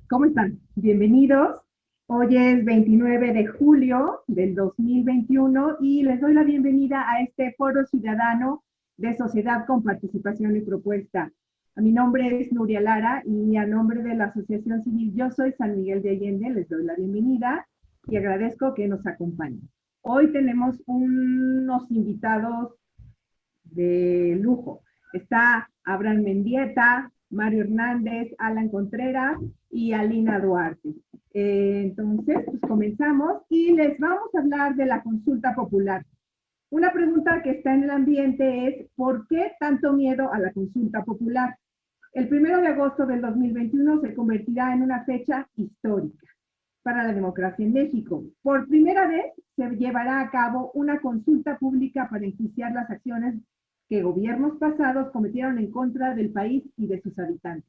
¿Cómo están? Bienvenidos. Hoy es 29 de julio del 2021 y les doy la bienvenida a este foro ciudadano de sociedad con participación y propuesta. Mi nombre es Nuria Lara y a nombre de la Asociación Civil Yo Soy San Miguel de Allende les doy la bienvenida y agradezco que nos acompañen. Hoy tenemos unos invitados de lujo. Está Abraham Mendieta, Mario Hernández, Alan Contreras y Alina Duarte. Entonces, pues comenzamos y les vamos a hablar de la consulta popular. Una pregunta que está en el ambiente es, ¿por qué tanto miedo a la consulta popular? El 1 de agosto del 2021 se convertirá en una fecha histórica para la democracia en México. Por primera vez se llevará a cabo una consulta pública para enjuiciar las acciones que gobiernos pasados cometieron en contra del país y de sus habitantes.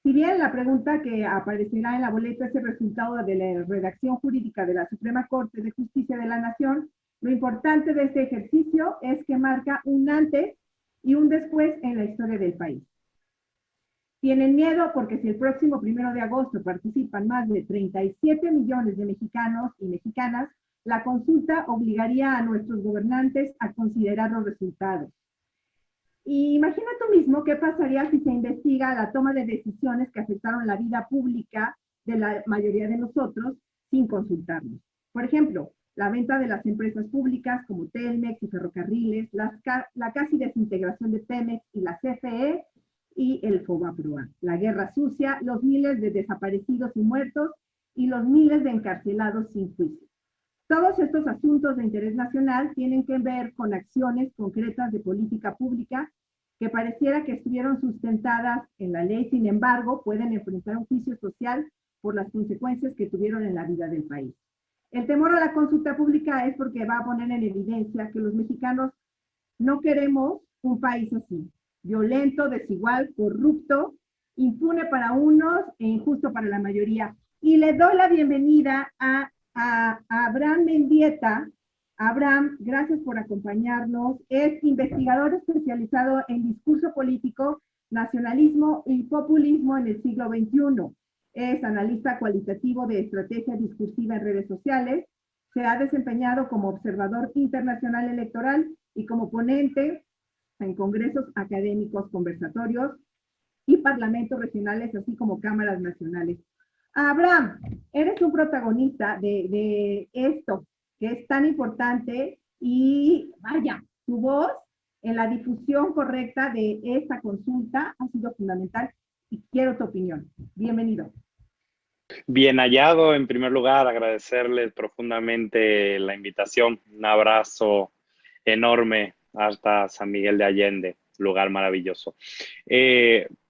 Si bien la pregunta que aparecerá en la boleta es el resultado de la redacción jurídica de la Suprema Corte de Justicia de la Nación, lo importante de este ejercicio es que marca un antes y un después en la historia del país. Tienen miedo porque si el próximo 1 de agosto participan más de 37 millones de mexicanos y mexicanas, la consulta obligaría a nuestros gobernantes a considerar los resultados. Y imagina tú mismo qué pasaría si se investiga la toma de decisiones que afectaron la vida pública de la mayoría de nosotros sin consultarnos. Por ejemplo, la venta de las empresas públicas como Telmex y Ferrocarriles, la casi desintegración de Pemex y la CFE y el FOBAPROA, la guerra sucia, los miles de desaparecidos y muertos y los miles de encarcelados sin juicio. Todos estos asuntos de interés nacional tienen que ver con acciones concretas de política pública que pareciera que estuvieron sustentadas en la ley, sin embargo, pueden enfrentar un juicio social por las consecuencias que tuvieron en la vida del país. El temor a la consulta pública es porque va a poner en evidencia que los mexicanos no queremos un país así, violento, desigual, corrupto, impune para unos e injusto para la mayoría. Y le doy la bienvenida a Abraham Mendieta. Abraham, gracias por acompañarnos. Es investigador especializado en discurso político, nacionalismo y populismo en el siglo XXI. Es analista cualitativo de estrategia discursiva en redes sociales. Se ha desempeñado como observador internacional electoral y como ponente en congresos académicos, conversatorios y parlamentos regionales, así como cámaras nacionales. Abraham, eres un protagonista de esto que es tan importante y vaya, tu voz en la difusión correcta de esta consulta ha sido fundamental y quiero tu opinión. Bienvenido. Bien hallado, en primer lugar, agradecerles profundamente la invitación. Un abrazo enorme hasta San Miguel de Allende, lugar maravilloso.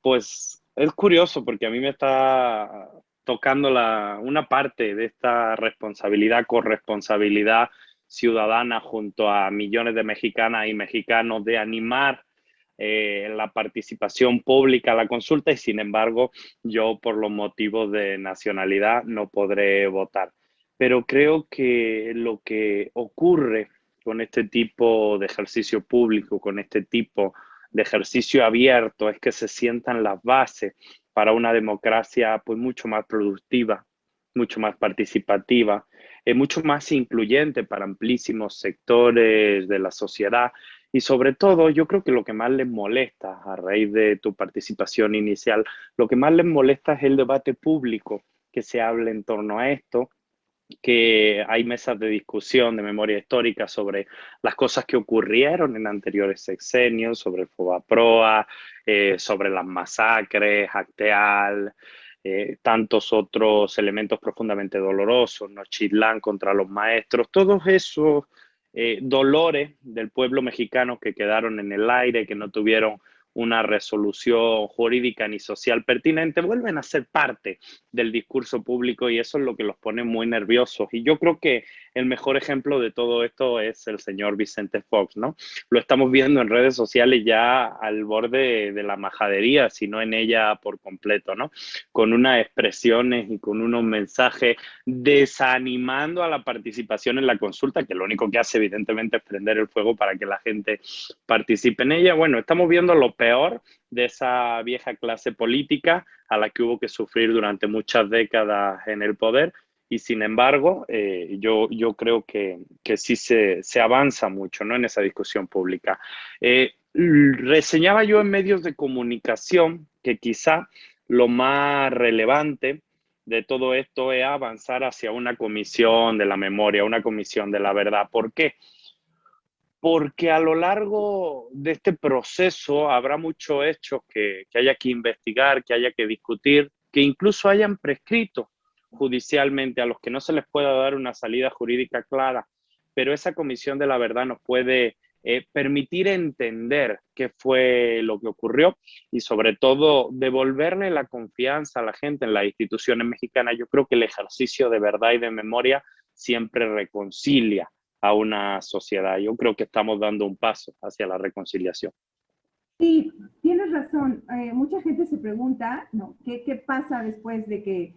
Pues es curioso porque a mí me está tocando una parte de esta responsabilidad, corresponsabilidad ciudadana junto a millones de mexicanas y mexicanos de animar la participación pública, la consulta, y sin embargo yo por los motivos de nacionalidad no podré votar. Pero creo que lo que ocurre con este tipo de ejercicio público, con este tipo de ejercicio abierto, es que se sientan las bases para una democracia pues mucho más productiva, mucho más participativa, mucho más incluyente para amplísimos sectores de la sociedad. Y sobre todo, yo creo que lo que más les molesta, a raíz de tu participación inicial, lo que más les molesta es el debate público, que se hable en torno a esto, que hay mesas de discusión de memoria histórica sobre las cosas que ocurrieron en anteriores sexenios, sobre el FOBAPROA, sobre las masacres, Acteal, tantos otros elementos profundamente dolorosos, Nochitlán contra los maestros, todos esos dolores del pueblo mexicano que quedaron en el aire, que no tuvieron una resolución jurídica ni social pertinente, vuelven a ser parte del discurso público y eso es lo que los pone muy nerviosos. Y yo creo que el mejor ejemplo de todo esto es el señor Vicente Fox, ¿no? Lo estamos viendo en redes sociales ya al borde de la majadería, si no en ella por completo, ¿no? Con unas expresiones y con unos mensajes desanimando a la participación en la consulta, que lo único que hace evidentemente es prender el fuego para que la gente participe en ella. Bueno, estamos viendo lo peor de esa vieja clase política a la que hubo que sufrir durante muchas décadas en el poder. Y sin embargo, yo creo que sí se avanza mucho, ¿no?, en esa discusión pública. Reseñaba yo en medios de comunicación que quizá lo más relevante de todo esto es avanzar hacia una comisión de la memoria, una comisión de la verdad. ¿Por qué? Porque a lo largo de este proceso habrá muchos hechos que haya que investigar, que haya que discutir, que incluso hayan prescrito judicialmente, a los que no se les pueda dar una salida jurídica clara. Pero esa comisión de la verdad nos puede permitir entender qué fue lo que ocurrió y sobre todo devolverle la confianza a la gente en las instituciones mexicanas. Yo creo que el ejercicio de verdad y de memoria siempre reconcilia a una sociedad. Yo creo que estamos dando un paso hacia la reconciliación. Sí, tienes razón. Mucha gente se pregunta, ¿no? ¿Qué pasa después de que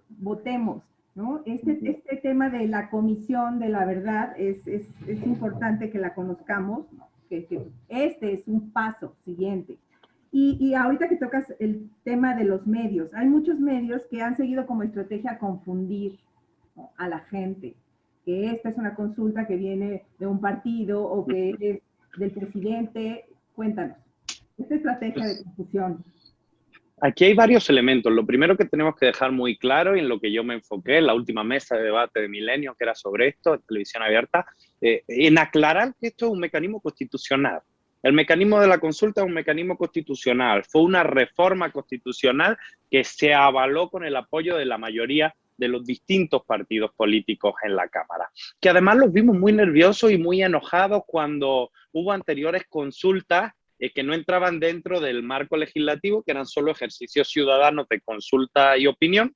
votemos? ¿No? Este tema de la comisión de la verdad es importante que la conozcamos, ¿no? Que este es un paso siguiente. Y ahorita que tocas el tema de los medios, hay muchos medios que han seguido como estrategia confundir, ¿no?, a la gente, que esta es una consulta que viene de un partido o que es del presidente. Cuéntanos, esta estrategia de confusión. Aquí hay varios elementos. Lo primero que tenemos que dejar muy claro, y en lo que yo me enfoqué en la última mesa de debate de Milenio, que era sobre esto, en televisión abierta, en aclarar que esto es un mecanismo constitucional. El mecanismo de la consulta es un mecanismo constitucional. Fue una reforma constitucional que se avaló con el apoyo de la mayoría de los distintos partidos políticos en la Cámara. Que además los vimos muy nerviosos y muy enojados cuando hubo anteriores consultas que no entraban dentro del marco legislativo, que eran solo ejercicios ciudadanos de consulta y opinión.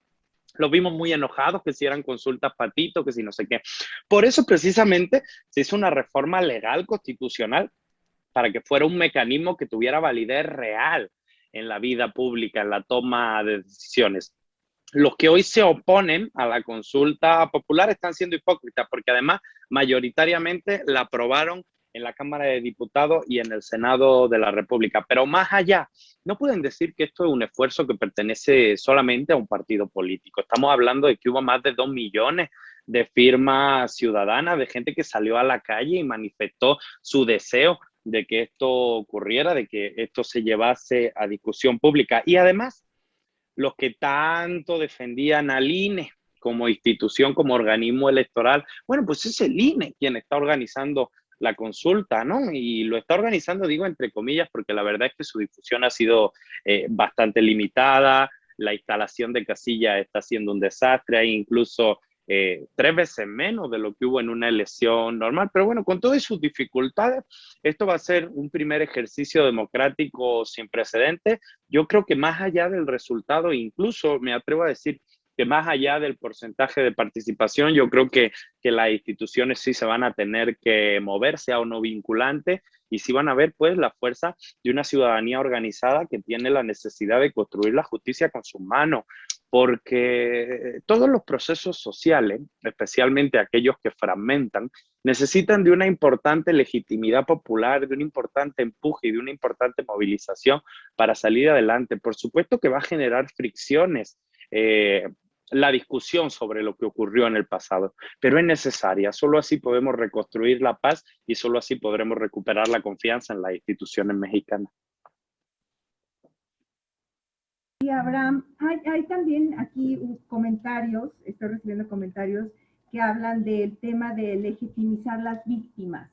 Los vimos muy enojados, que si eran consultas patito, que si no sé qué. Por eso precisamente se hizo una reforma legal constitucional para que fuera un mecanismo que tuviera validez real en la vida pública, en la toma de decisiones. Los que hoy se oponen a la consulta popular están siendo hipócritas, porque además mayoritariamente la aprobaron en la Cámara de Diputados y en el Senado de la República. Pero más allá, no pueden decir que esto es un esfuerzo que pertenece solamente a un partido político. Estamos hablando de que hubo más de 2 millones de firmas ciudadanas, de gente que salió a la calle y manifestó su deseo de que esto ocurriera, de que esto se llevase a discusión pública. Y además, los que tanto defendían al INE como institución, como organismo electoral, bueno, pues es el INE quien está organizando la consulta, ¿no? Y lo está organizando, digo, entre comillas, porque la verdad es que su difusión ha sido bastante limitada, la instalación de casillas está siendo un desastre, hay incluso 3 veces menos de lo que hubo en una elección normal. Pero bueno, con todas sus dificultades, esto va a ser un primer ejercicio democrático sin precedentes. Yo creo que más allá del resultado, incluso me atrevo a decir que más allá del porcentaje de participación, yo creo que las instituciones sí se van a tener que mover, sea o no vinculante, y sí van a ver pues la fuerza de una ciudadanía organizada que tiene la necesidad de construir la justicia con sus manos, porque todos los procesos sociales, especialmente aquellos que fragmentan, necesitan de una importante legitimidad popular, de un importante empuje y de una importante movilización para salir adelante. Por supuesto que va a generar fricciones la discusión sobre lo que ocurrió en el pasado, pero es necesaria. Solo así podemos reconstruir la paz y solo así podremos recuperar la confianza en las instituciones mexicanas. Y Abraham, hay también aquí comentarios, estoy recibiendo comentarios que hablan del tema de legitimizar las víctimas,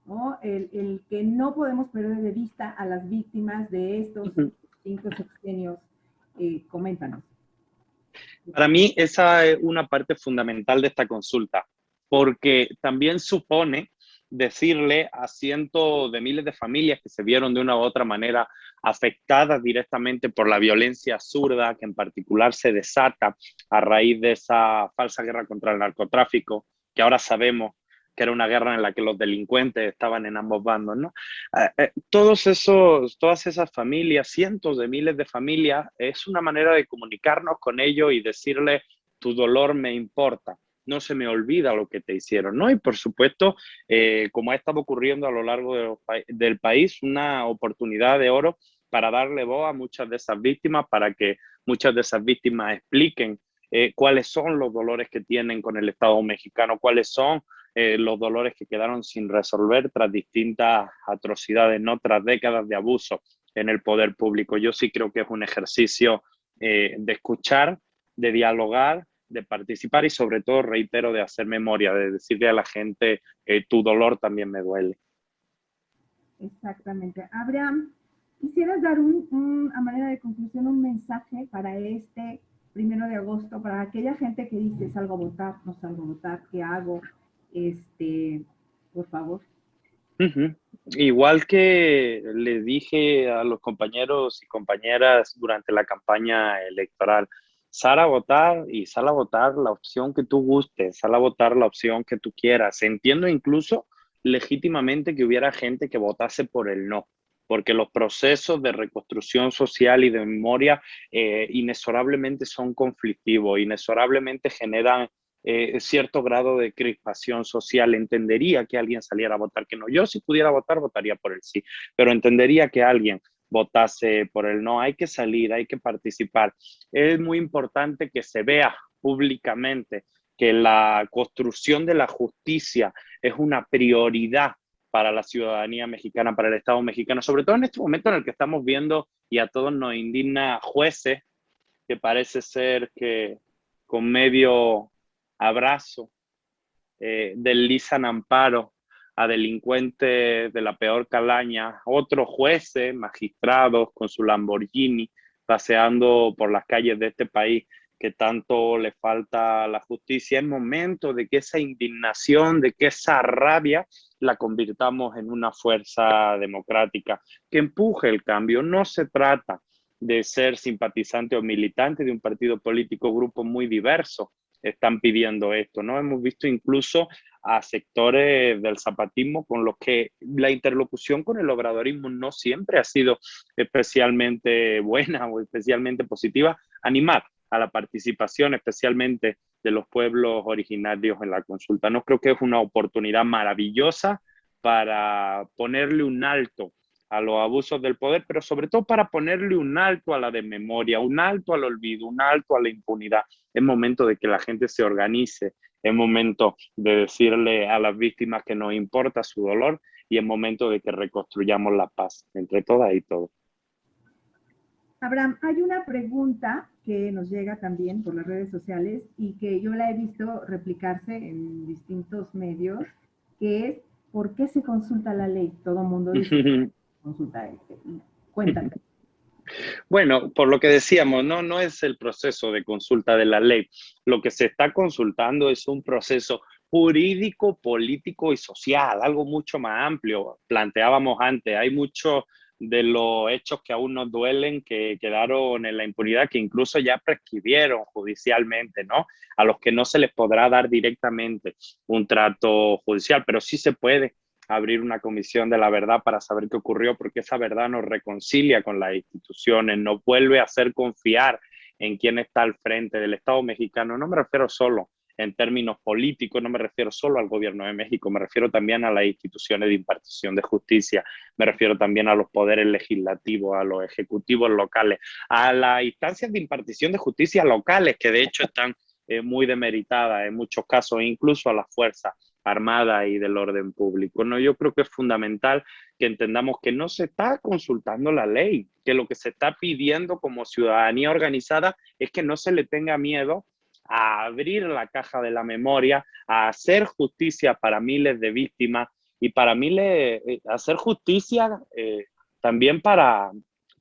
¿no? El que no podemos perder de vista a las víctimas de estos 5 sexenios. Coméntanos. Para mí esa es una parte fundamental de esta consulta, porque también supone decirle a cientos de miles de familias que se vieron de una u otra manera afectadas directamente por la violencia absurda que en particular se desata a raíz de esa falsa guerra contra el narcotráfico que ahora sabemos que era una guerra en la que los delincuentes estaban en ambos bandos, ¿no? Todas esas familias, cientos de miles de familias, es una manera de comunicarnos con ellos y decirles, tu dolor me importa, no se me olvida lo que te hicieron, ¿no? Y por supuesto, como ha estado ocurriendo a lo largo del país, una oportunidad de oro para darle voz a muchas de esas víctimas, para que muchas de esas víctimas expliquen cuáles son los dolores que tienen con el Estado mexicano, cuáles son los dolores que quedaron sin resolver tras distintas atrocidades, ¿no? Tras décadas de abuso en el poder público. Yo sí creo que es un ejercicio de escuchar, de dialogar, de participar y sobre todo, reitero, de hacer memoria, de decirle a la gente, tu dolor también me duele. Exactamente. Abraham, ¿quisieras dar a manera de conclusión un mensaje para este 1 de agosto, para aquella gente que dice salgo a votar, no salgo a votar, qué hago? Por favor. Uh-huh. Igual que le dije a los compañeros y compañeras durante la campaña electoral, sal a votar y sal a votar la opción que tú gustes, sal a votar la opción que tú quieras. Entiendo incluso legítimamente que hubiera gente que votase por el no, porque los procesos de reconstrucción social y de memoria inexorablemente son conflictivos, inexorablemente generan cierto grado de crispación social. Entendería que alguien saliera a votar que no. Yo, si pudiera votar, votaría por el sí, pero entendería que alguien votase por el no. Hay que salir, hay que participar. Es muy importante que se vea públicamente que la construcción de la justicia es una prioridad para la ciudadanía mexicana, para el Estado mexicano, sobre todo en este momento en el que estamos viendo y a todos nos indigna jueces que parece ser que con medio abrazo deslizan amparo a delincuentes de la peor calaña, otros jueces, magistrados con su Lamborghini paseando por las calles de este país que tanto le falta a la justicia. Es momento de que esa indignación, de que esa rabia la convirtamos en una fuerza democrática que empuje el cambio. No se trata de ser simpatizante o militante de un partido político, grupo muy diverso están pidiendo esto, ¿no? Hemos visto incluso a sectores del zapatismo con los que la interlocución con el obradorismo no siempre ha sido especialmente buena o especialmente positiva, animar a la participación especialmente de los pueblos originarios en la consulta. No creo que es una oportunidad maravillosa para ponerle un alto a los abusos del poder, pero sobre todo para ponerle un alto a la desmemoria, un alto al olvido, un alto a la impunidad. Es momento de que la gente se organice, es momento de decirle a las víctimas que nos importa su dolor y es momento de que reconstruyamos la paz entre todas y todos. Abraham, hay una pregunta que nos llega también por las redes sociales y que yo la he visto replicarse en distintos medios, que es ¿por qué se consulta la ley? Todo el mundo dice consulta. Cuéntame. Bueno, por lo que decíamos, no es el proceso de consulta de la ley. Lo que se está consultando es un proceso jurídico, político y social, algo mucho más amplio. Planteábamos antes, hay muchos de los hechos que aún nos duelen, que quedaron en la impunidad, que incluso ya prescribieron judicialmente, ¿no? A los que no se les podrá dar directamente un trato judicial, pero sí se puede abrir una comisión de la verdad para saber qué ocurrió, porque esa verdad nos reconcilia con las instituciones, nos vuelve a hacer confiar en quién está al frente del Estado mexicano. No me refiero solo en términos políticos, no me refiero solo al gobierno de México, me refiero también a las instituciones de impartición de justicia, me refiero también a los poderes legislativos, a los ejecutivos locales, a las instancias de impartición de justicia locales, que de hecho están muy demeritadas en muchos casos, incluso a las fuerzas armada y del orden público. ¿No? Yo creo que es fundamental que entendamos que no se está consultando la ley, que lo que se está pidiendo como ciudadanía organizada es que no se le tenga miedo a abrir la caja de la memoria, a hacer justicia para miles de víctimas y para miles, hacer justicia también para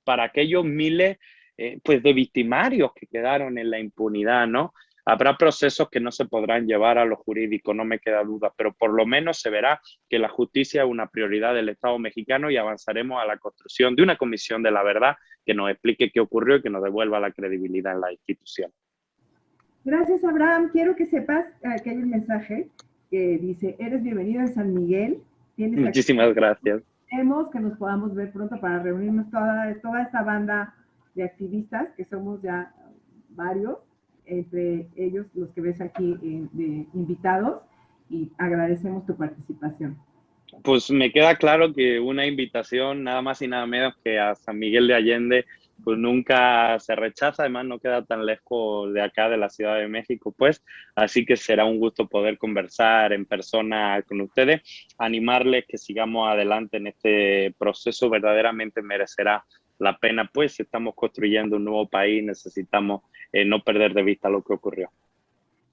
aquellos miles pues de victimarios que quedaron en la impunidad, ¿no? Habrá procesos que no se podrán llevar a lo jurídico, no me queda duda, pero por lo menos se verá que la justicia es una prioridad del Estado mexicano y avanzaremos a la construcción de una comisión de la verdad que nos explique qué ocurrió y que nos devuelva la credibilidad en la institución. Gracias, Abraham. Quiero que sepas que hay un mensaje que dice, eres bienvenido en San Miguel. Tienes aquí, Muchísimas gracias. esperemos que nos podamos ver pronto para reunirnos toda esta banda de activistas, que somos ya varios, entre ellos los que ves aquí de invitados, y agradecemos tu participación. Pues me queda claro que una invitación nada más y nada menos que a San Miguel de Allende pues nunca se rechaza, además no queda tan lejos de acá, de la Ciudad de México, pues, así que será un gusto poder conversar en persona con ustedes, animarles que sigamos adelante en este proceso, verdaderamente merecerá la pena, pues, si estamos construyendo un nuevo país, necesitamos no perder de vista lo que ocurrió.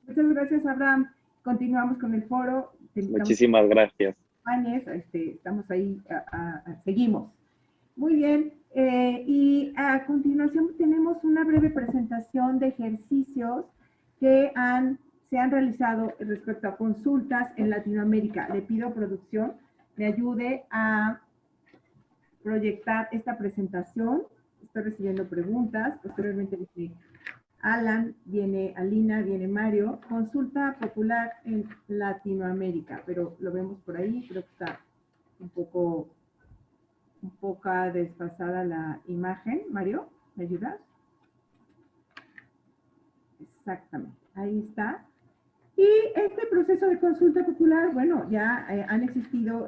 Muchas gracias, Abraham. Continuamos con el foro. Muchísimas gracias. Estamos ahí, seguimos. Muy bien, y a continuación tenemos una breve presentación de ejercicios que se han realizado respecto a consultas en Latinoamérica. Le pido a producción me ayude a proyectar esta presentación. Estoy recibiendo preguntas. Posteriormente viene Alan, viene Alina, viene Mario. Consulta popular en Latinoamérica, pero lo vemos por ahí. Creo que está un poco desfasada la imagen. Mario, ¿me ayudas? Exactamente, ahí está. Y este proceso de consulta popular, bueno, ya han existido,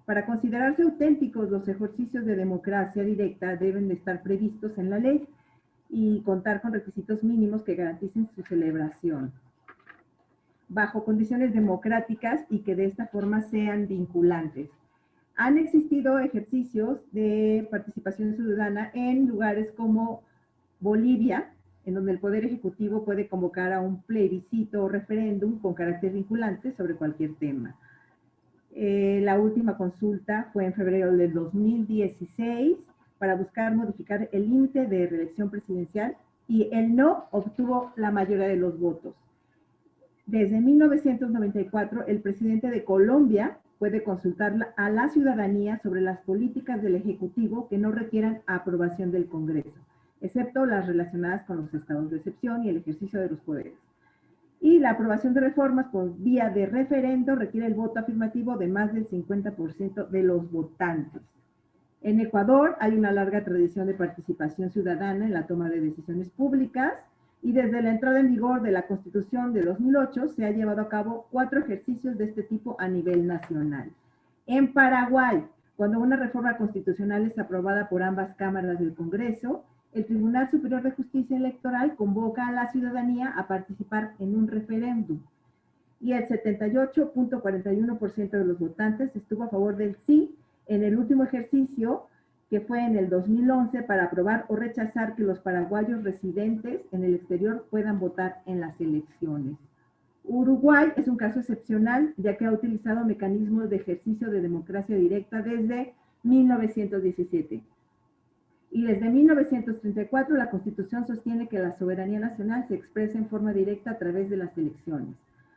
para considerarse auténticos los ejercicios de democracia directa deben de estar previstos en la ley y contar con requisitos mínimos que garanticen su celebración bajo condiciones democráticas y que de esta forma sean vinculantes. Han existido ejercicios de participación ciudadana en lugares como Bolivia, en donde el Poder Ejecutivo puede convocar a un plebiscito o referéndum con carácter vinculante sobre cualquier tema. La última consulta fue en febrero del 2016 para buscar modificar el límite de reelección presidencial y el no obtuvo la mayoría de los votos. Desde 1994, el presidente de Colombia puede consultar a la ciudadanía sobre las políticas del Ejecutivo que no requieran aprobación del Congreso, excepto las relacionadas con los estados de excepción y el ejercicio de los poderes. Y la aprobación de reformas por vía de referendo requiere el voto afirmativo de más del 50% de los votantes. En Ecuador hay una larga tradición de participación ciudadana en la toma de decisiones públicas y desde la entrada en vigor de la Constitución de 2008 se ha llevado a cabo 4 ejercicios de este tipo a nivel nacional. En Paraguay, cuando una reforma constitucional es aprobada por ambas cámaras del Congreso, el Tribunal Superior de Justicia Electoral convoca a la ciudadanía a participar en un referéndum y el 78.41% de los votantes estuvo a favor del sí en el último ejercicio, que fue en el 2011, para aprobar o rechazar que los paraguayos residentes en el exterior puedan votar en las elecciones. Uruguay es un caso excepcional, ya que ha utilizado mecanismos de ejercicio de democracia directa desde 1917. Y desde 1934 la Constitución sostiene que la soberanía nacional se expresa en forma directa a través de las elecciones,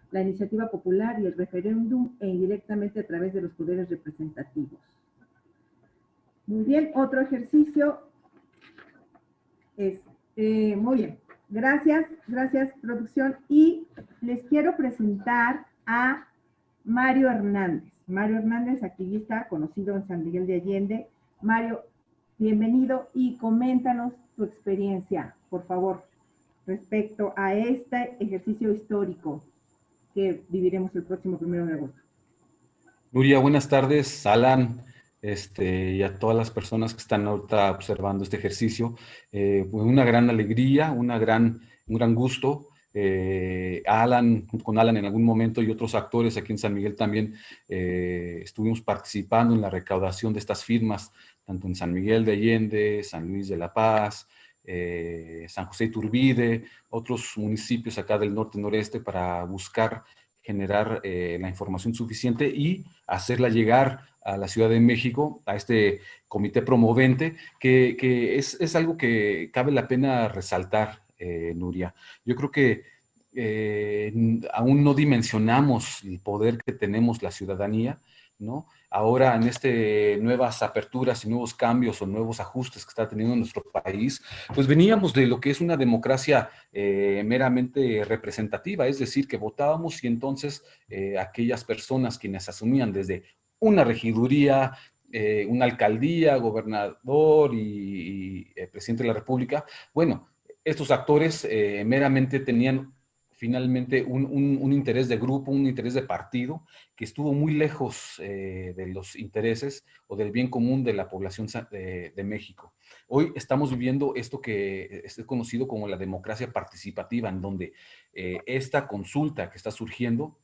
la iniciativa popular y el referéndum e indirectamente a través de los poderes representativos. Muy bien, otro ejercicio es, muy bien, gracias producción, y les quiero presentar a Mario Hernández. Mario Hernández, activista conocido en San Miguel de Allende. Mario, bienvenido y coméntanos tu experiencia, por favor, respecto a este ejercicio histórico que viviremos el próximo 1 de agosto. Nuria, buenas tardes, Alan, y a todas las personas que están ahorita observando este ejercicio. Una gran alegría, un gran gusto. Alan, con Alan en algún momento y otros actores aquí en San Miguel también estuvimos participando en la recaudación de estas firmas, tanto en San Miguel de Allende, San Luis de la Paz, San José Iturbide, otros municipios acá del norte-noreste, para buscar generar la información suficiente y hacerla llegar a la Ciudad de México, a este comité promovente, que es algo que cabe la pena resaltar, Nuria. Yo creo que aún no dimensionamos el poder que tenemos la ciudadanía, ¿no? Ahora en nuevas aperturas y nuevos cambios o nuevos ajustes que está teniendo nuestro país, pues veníamos de lo que es una democracia meramente representativa, es decir, que votábamos y entonces aquellas personas quienes asumían desde una regiduría, una alcaldía, gobernador y presidente de la República, bueno, estos actores meramente tenían finalmente un interés de grupo, un interés de partido, que estuvo muy lejos de los intereses o del bien común de la población de México. Hoy estamos viviendo esto que es conocido como la democracia participativa, en donde esta consulta que está surgiendo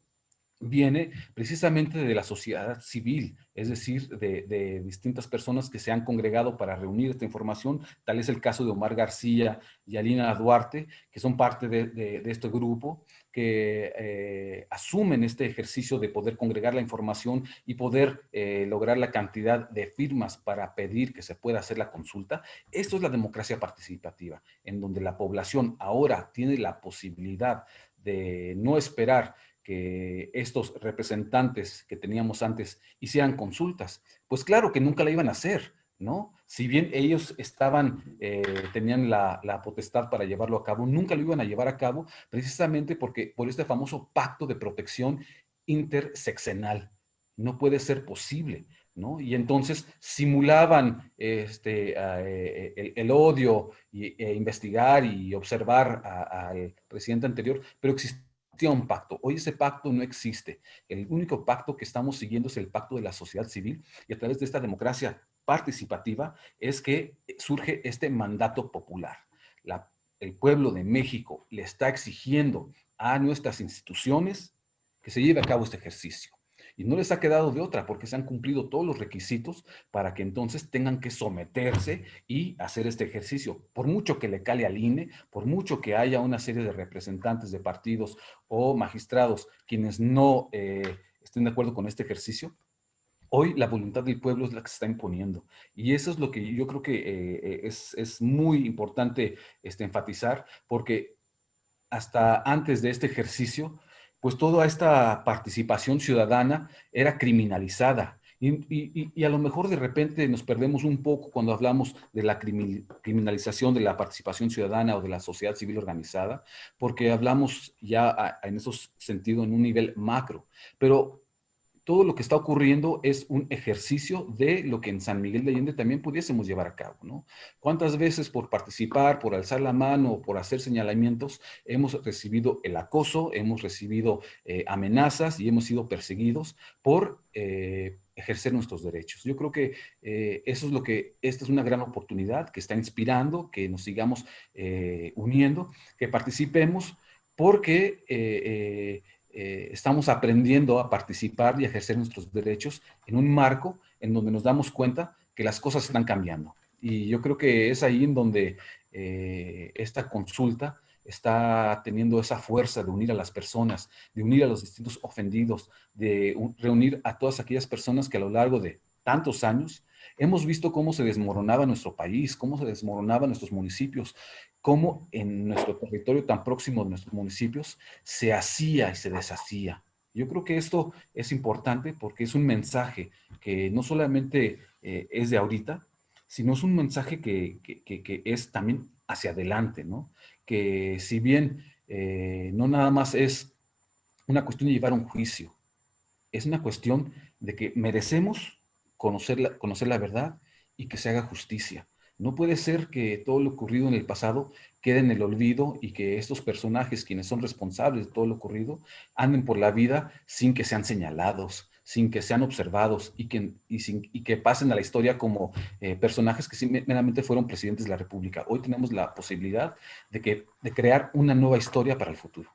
viene precisamente de la sociedad civil, es decir, de distintas personas que se han congregado para reunir esta información. Tal es el caso de Omar García y Alina Duarte, que son parte de este grupo, que asumen este ejercicio de poder congregar la información y poder lograr la cantidad de firmas para pedir que se pueda hacer la consulta. Esto es la democracia participativa, en donde la población ahora tiene la posibilidad de no esperar que estos representantes que teníamos antes hicieran consultas. Pues claro que nunca la iban a hacer, ¿no? Si bien ellos tenían la potestad para llevarlo a cabo, nunca lo iban a llevar a cabo precisamente porque por este famoso pacto de protección interseccional. No puede ser posible, ¿no? Y entonces simulaban el odio e investigar y observar al presidente anterior, pero existía un pacto. Hoy ese pacto no existe. El único pacto que estamos siguiendo es el pacto de la sociedad civil, y a través de esta democracia participativa es que surge este mandato popular. El pueblo de México le está exigiendo a nuestras instituciones que se lleve a cabo este ejercicio. Y no les ha quedado de otra, porque se han cumplido todos los requisitos para que entonces tengan que someterse y hacer este ejercicio. Por mucho que le cale al INE, por mucho que haya una serie de representantes de partidos o magistrados quienes no estén de acuerdo con este ejercicio, hoy la voluntad del pueblo es la que se está imponiendo. Y eso es lo que yo creo que es muy importante enfatizar, porque hasta antes de este ejercicio, pues toda esta participación ciudadana era criminalizada. Y a lo mejor de repente nos perdemos un poco cuando hablamos de la criminalización de la participación ciudadana o de la sociedad civil organizada, porque hablamos ya en esos sentidos en un nivel macro. Pero todo lo que está ocurriendo es un ejercicio de lo que en San Miguel de Allende también pudiésemos llevar a cabo, ¿no? ¿Cuántas veces por participar, por alzar la mano o por hacer señalamientos hemos recibido el acoso, hemos recibido amenazas y hemos sido perseguidos por ejercer nuestros derechos? Yo creo que eso es esta es una gran oportunidad que está inspirando, que nos sigamos uniendo, que participemos, porque estamos aprendiendo a participar y a ejercer nuestros derechos en un marco en donde nos damos cuenta que las cosas están cambiando. Y yo creo que es ahí en donde esta consulta está teniendo esa fuerza de unir a las personas, de unir a los distintos ofendidos, de reunir a todas aquellas personas que a lo largo de tantos años hemos visto cómo se desmoronaba nuestro país, cómo se desmoronaban nuestros municipios, cómo en nuestro territorio tan próximo de nuestros municipios se hacía y se deshacía. Yo creo que esto es importante porque es un mensaje que no solamente es de ahorita, sino es un mensaje que es también hacia adelante, ¿no? Que si bien no nada más es una cuestión de llevar un juicio, es una cuestión de que merecemos conocer la verdad y que se haga justicia. No puede ser que todo lo ocurrido en el pasado quede en el olvido y que estos personajes, quienes son responsables de todo lo ocurrido, anden por la vida sin que sean señalados, sin que sean observados y que pasen a la historia como personajes que meramente fueron presidentes de la República. Hoy tenemos la posibilidad de crear una nueva historia para el futuro.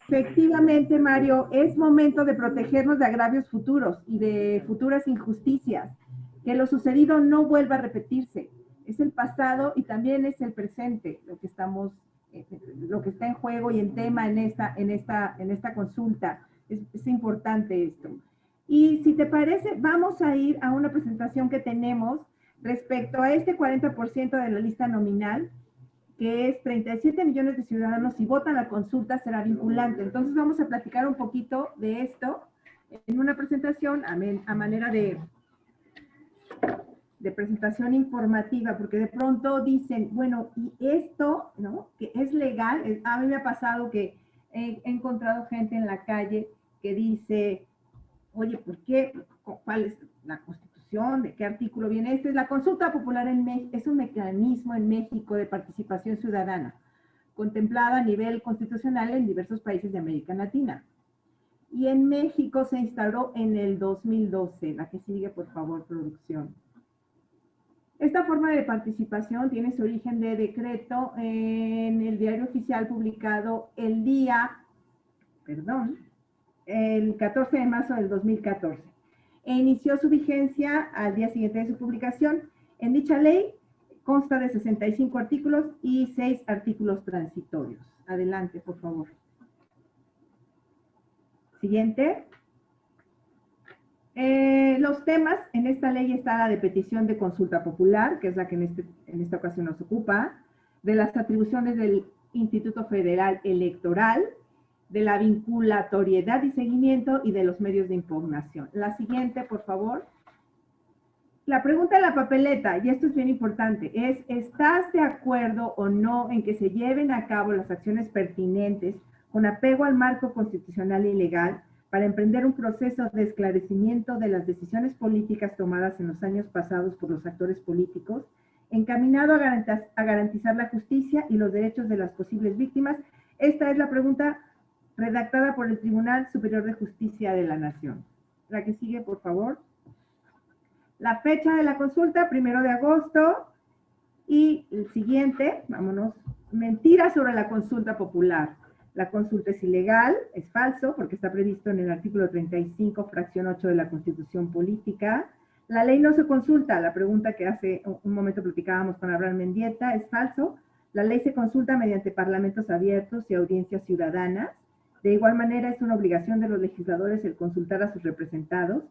Efectivamente, Mario, es momento de protegernos de agravios futuros y de futuras injusticias. Que lo sucedido no vuelva a repetirse. Es el pasado y también es el presente lo que está en juego y en tema en esta consulta. Es importante esto. Y si te parece, vamos a ir a una presentación que tenemos respecto a este 40% de la lista nominal, que es 37 millones de ciudadanos. Si votan la consulta será vinculante. Entonces vamos a platicar un poquito de esto en una presentación a manera de presentación informativa, porque de pronto dicen, bueno, y esto, ¿no? Que es legal. A mí me ha pasado que he encontrado gente en la calle que dice, oye, ¿por qué? ¿Cuál es la Constitución? ¿De qué artículo viene? Esta es la consulta popular en México, es un mecanismo en México de participación ciudadana, contemplada a nivel constitucional en diversos países de América Latina. Y en México se instauró en el 2012. La que sigue, por favor, producción. Esta forma de participación tiene su origen de decreto en el diario oficial publicado el 14 de marzo del 2014. E inició su vigencia al día siguiente de su publicación. En dicha ley consta de 65 artículos y 6 artículos transitorios. Adelante, por favor. Siguiente. Los temas, en esta ley está la de petición de consulta popular, que es la que en esta ocasión nos ocupa, de las atribuciones del Instituto Federal Electoral, de la vinculatoriedad y seguimiento y de los medios de impugnación. La siguiente, por favor. La pregunta de la papeleta, y esto es bien importante, es: ¿estás de acuerdo o no en que se lleven a cabo las acciones pertinentes con apego al marco constitucional y legal para emprender un proceso de esclarecimiento de las decisiones políticas tomadas en los años pasados por los actores políticos, encaminado a garantizar la justicia y los derechos de las posibles víctimas? Esta es la pregunta redactada por el Tribunal Superior de Justicia de la Nación. La que sigue, por favor. La fecha de la consulta, 1 de agosto. Y el siguiente, vámonos, mentira sobre la consulta popular. La consulta es ilegal, es falso, porque está previsto en el artículo 35, fracción 8 de la Constitución Política. La ley no se consulta, la pregunta que hace un momento platicábamos con Abraham Mendieta, es falso. La ley se consulta mediante parlamentos abiertos y audiencias ciudadanas. De igual manera, es una obligación de los legisladores el consultar a sus representados.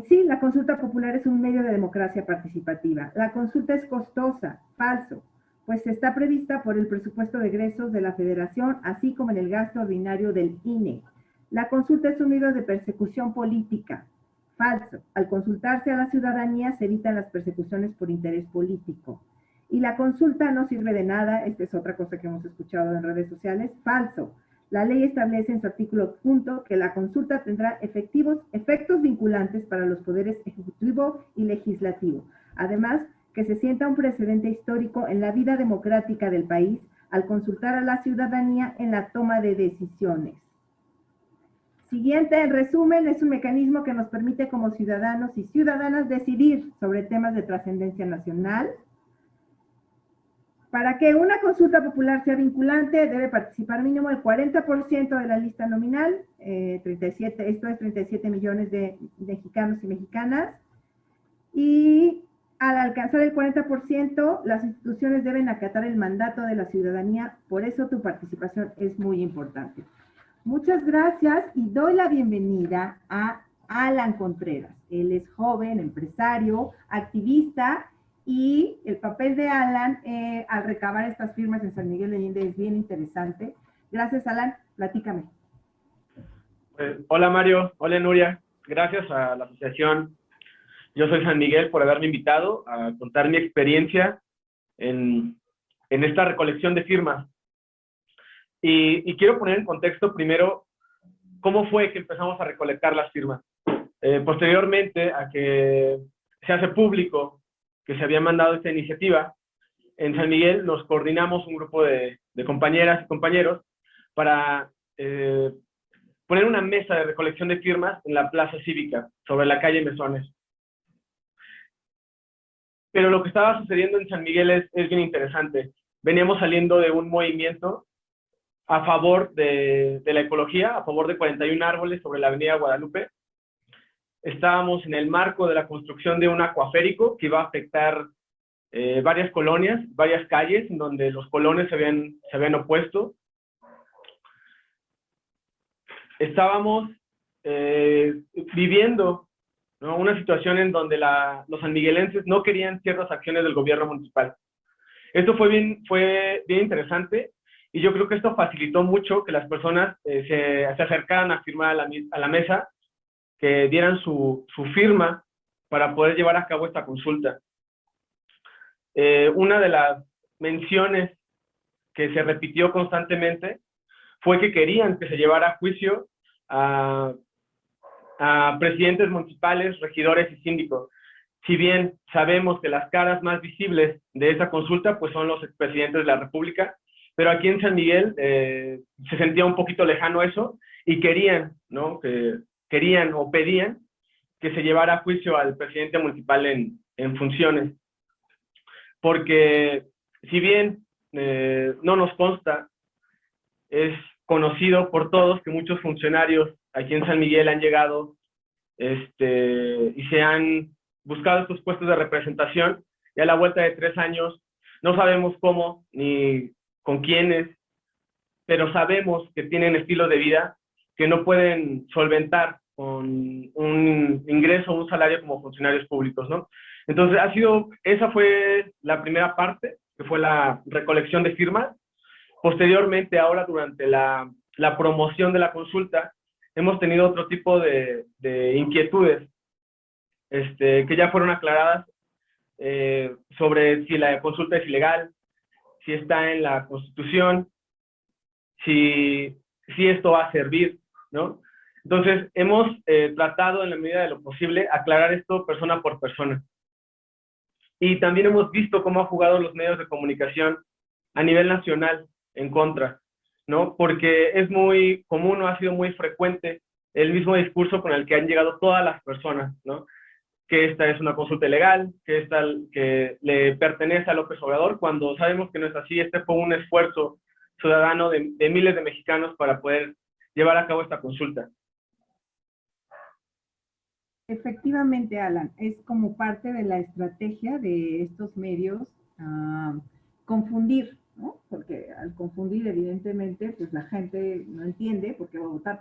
Sí, la consulta popular es un medio de democracia participativa. La consulta es costosa, falso, pues está prevista por el presupuesto de egresos de la Federación, así como en el gasto ordinario del INE. La consulta es un medio de persecución política, falso. Al consultarse a la ciudadanía se evitan las persecuciones por interés político. Y la consulta no sirve de nada, esta es otra cosa que hemos escuchado en redes sociales, falso. La ley establece en su artículo quinto que la consulta tendrá efectos vinculantes para los poderes ejecutivo y legislativo. Además, que se sienta un precedente histórico en la vida democrática del país al consultar a la ciudadanía en la toma de decisiones. Siguiente, en resumen, es un mecanismo que nos permite como ciudadanos y ciudadanas decidir sobre temas de trascendencia nacional. Para que una consulta popular sea vinculante, debe participar mínimo el 40% de la lista nominal, 37 millones de mexicanos y mexicanas, y al alcanzar el 40%, las instituciones deben acatar el mandato de la ciudadanía, por eso tu participación es muy importante. Muchas gracias y doy la bienvenida a Alan Contreras. Él es joven, empresario, activista, y el papel de Alan al recabar estas firmas en San Miguel de Allende es bien interesante. Gracias, Alan. Platícame. Hola, Mario. Hola, Nuria. Gracias a la asociación Yo Soy San Miguel por haberme invitado a contar mi experiencia en esta recolección de firmas. Y quiero poner en contexto primero cómo fue que empezamos a recolectar las firmas. Posteriormente a que se hace público que se había mandado esta iniciativa, en San Miguel nos coordinamos un grupo de compañeras y compañeros para poner una mesa de recolección de firmas en la plaza cívica, sobre la calle Mesones. Pero lo que estaba sucediendo en San Miguel es bien interesante. Veníamos saliendo de un movimiento a favor de la ecología, a favor de 41 árboles sobre la avenida Guadalupe. Estábamos en el marco de la construcción de un acuaférico que iba a afectar varias colonias, varias calles, en donde los colones se habían opuesto. Estábamos viviendo, ¿no?, una situación en donde los sanmiguelenses no querían ciertas acciones del gobierno municipal. Esto fue bien interesante Y yo creo que esto facilitó mucho que las personas se acercaran a firmar a la mesa, que dieran su firma para poder llevar a cabo esta consulta. Una de las menciones que se repitió constantemente fue que querían que se llevara a juicio a presidentes municipales, regidores y síndicos. Si bien sabemos que las caras más visibles de esa consulta pues son los expresidentes de la República, pero aquí en San Miguel se sentía un poquito lejano eso y querían, ¿no? Querían o pedían que se llevara a juicio al presidente municipal en funciones. Porque si bien no nos consta, es conocido por todos que muchos funcionarios aquí en San Miguel han llegado y se han buscado estos puestos de representación, y a la vuelta de 3 años no sabemos cómo ni con quiénes, pero sabemos que tienen estilos de vida que no pueden solventar con un ingreso o un salario como funcionarios públicos, ¿no? Entonces, esa fue la primera parte, que fue la recolección de firmas. Posteriormente, ahora durante la promoción de la consulta, hemos tenido otro tipo de inquietudes que ya fueron aclaradas sobre si la consulta es ilegal, si está en la Constitución, si esto va a servir, ¿no? Entonces, hemos tratado en la medida de lo posible aclarar esto persona por persona. Y también hemos visto cómo han jugado los medios de comunicación a nivel nacional en contra, ¿no? Porque es muy común, o ha sido muy frecuente, el mismo discurso con el que han llegado todas las personas, ¿no? Que esta es una consulta ilegal, que le pertenece a López Obrador, cuando sabemos que no es así. Este fue un esfuerzo ciudadano de miles de mexicanos para poder llevar a cabo esta consulta. Efectivamente, Alan, es como parte de la estrategia de estos medios confundir, ¿no? Porque al confundir, evidentemente, pues la gente no entiende por qué va a votar,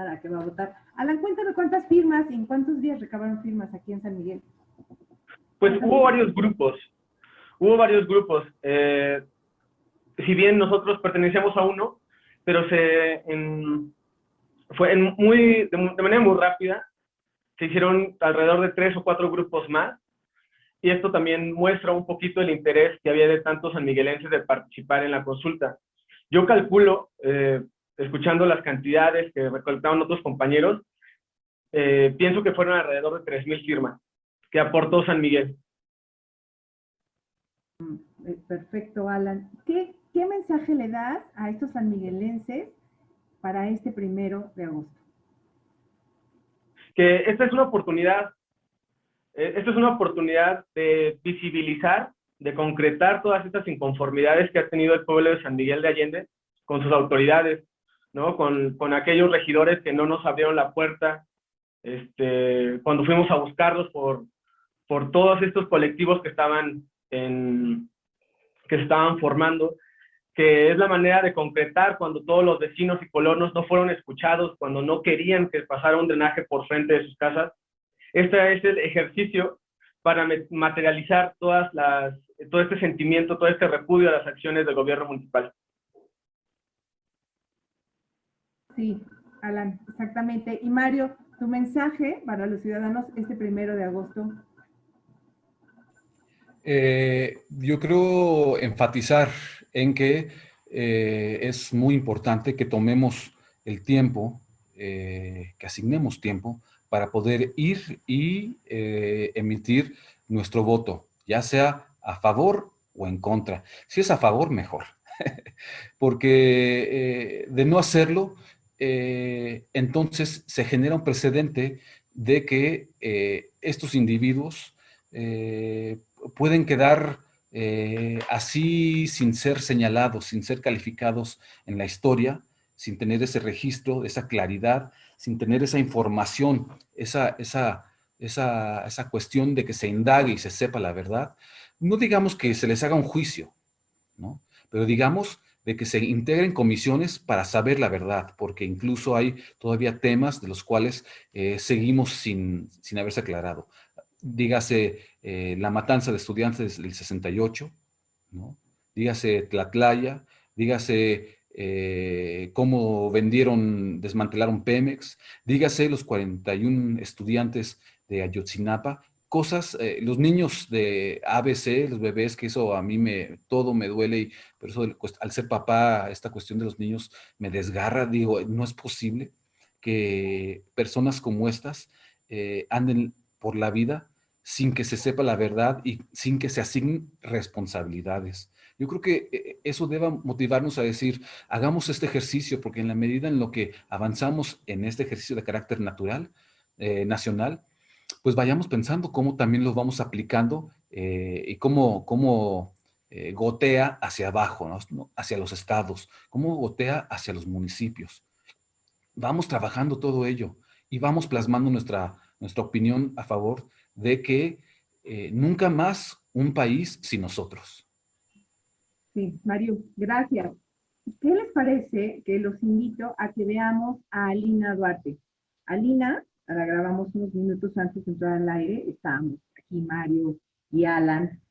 a qué va a votar. Alan, cuéntame cuántas firmas y en cuántos días recabaron firmas aquí en San Miguel. Pues hubo varios grupos. Si bien nosotros pertenecíamos a uno, pero fue de manera muy rápida. Se hicieron alrededor de 3 o 4 grupos más, y esto también muestra un poquito el interés que había de tantos sanmiguelenses de participar en la consulta. Yo calculo, escuchando las cantidades que recolectaron otros compañeros, pienso que fueron alrededor de 3,000 firmas que aportó San Miguel. Perfecto, Alan. ¿Qué mensaje le das a estos sanmiguelenses para este 1 de agosto? Que esta es una oportunidad de visibilizar, de concretar todas estas inconformidades que ha tenido el pueblo de San Miguel de Allende con sus autoridades, ¿no? Con aquellos regidores que no nos abrieron la puerta, cuando fuimos a buscarlos por todos estos colectivos que se estaban formando, que es la manera de concretar cuando todos los vecinos y colonos no fueron escuchados, cuando no querían que pasara un drenaje por frente de sus casas. Este es el ejercicio para materializar todo este sentimiento, todo este repudio a las acciones del gobierno municipal. Sí, Alan, exactamente. Y Mario, tu mensaje para los ciudadanos este 1 de agosto. Yo creo enfatizar en que es muy importante que tomemos el tiempo, que asignemos tiempo para poder ir y emitir nuestro voto, ya sea a favor o en contra. Si es a favor, mejor. Porque de no hacerlo, entonces se genera un precedente de que estos individuos pueden quedar así sin ser señalados, sin ser calificados en la historia, sin tener ese registro, esa claridad, sin tener esa información, esa cuestión de que se indague y se sepa la verdad. No digamos que se les haga un juicio, ¿no? Pero digamos de que se integren comisiones para saber la verdad, porque incluso hay todavía temas de los cuales seguimos sin haberse aclarado. Dígase la matanza de estudiantes del 68, ¿no? Dígase Tlatlaya, dígase cómo desmantelaron Pemex, dígase los 41 estudiantes de Ayotzinapa, cosas, los niños de ABC, los bebés, que eso a mí todo me duele, y por eso al ser papá, esta cuestión de los niños me desgarra. Digo, no es posible que personas como estas anden por la vida sin que se sepa la verdad y sin que se asignen responsabilidades. Yo creo que eso debe motivarnos a decir, hagamos este ejercicio, porque en la medida en lo que avanzamos en este ejercicio de carácter nacional, pues vayamos pensando cómo también los vamos aplicando y cómo gotea hacia abajo, ¿no? Hacia los estados, cómo gotea hacia los municipios. Vamos trabajando todo ello y vamos plasmando nuestra opinión a favor de que nunca más un país sin nosotros. Sí, Mario, gracias. ¿Qué les parece que los invito a que veamos a Alina Duarte? Alina, la grabamos unos minutos antes de entrar al aire, estábamos aquí Mario y Alan,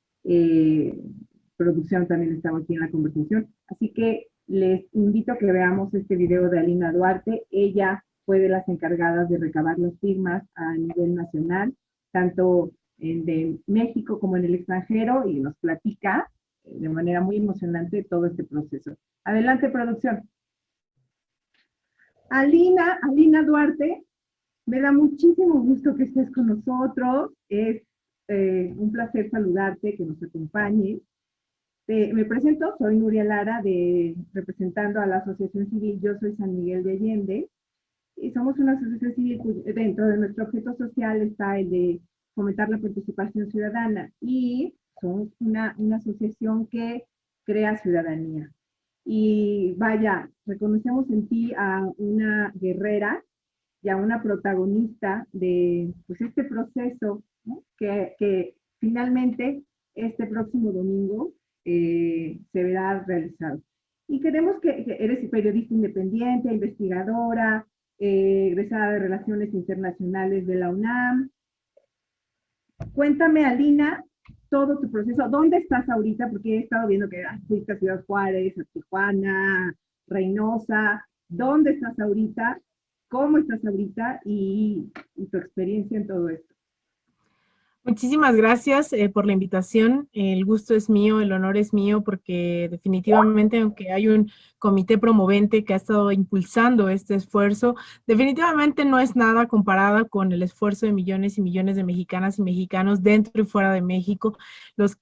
producción también estaba aquí en la conversación, así que les invito a que veamos este video de Alina Duarte. Ella fue de las encargadas de recabar las firmas a nivel nacional, tanto de México como en el extranjero, y nos platica de manera muy emocionante todo este proceso. Adelante, producción. Alina Duarte, me da muchísimo gusto que estés con nosotros. Es un placer saludarte, que nos acompañes. Me presento, soy Nuria Lara, representando a la Asociación Civil Yo Soy San Miguel de Allende. Y somos una asociación civil, dentro de nuestro objeto social está el de fomentar la participación ciudadana, y somos una asociación que crea ciudadanía. Y vaya, reconocemos en ti a una guerrera y a una protagonista de pues, este proceso, ¿no? que finalmente este próximo domingo se verá realizado. Y queremos que eres periodista independiente, investigadora, egresada de Relaciones Internacionales de la UNAM. Cuéntame, Alina, todo tu proceso. ¿Dónde estás ahorita? Porque he estado viendo que fuiste a Ciudad Juárez, a Tijuana, Reynosa. ¿Dónde estás ahorita? ¿Cómo estás ahorita? Y tu experiencia en todo esto. Muchísimas gracias por la invitación. El gusto es mío, el honor es mío, porque definitivamente, aunque hay un comité promovente que ha estado impulsando este esfuerzo, definitivamente no es nada comparada con el esfuerzo de millones y millones de mexicanas y mexicanos dentro y fuera de México, los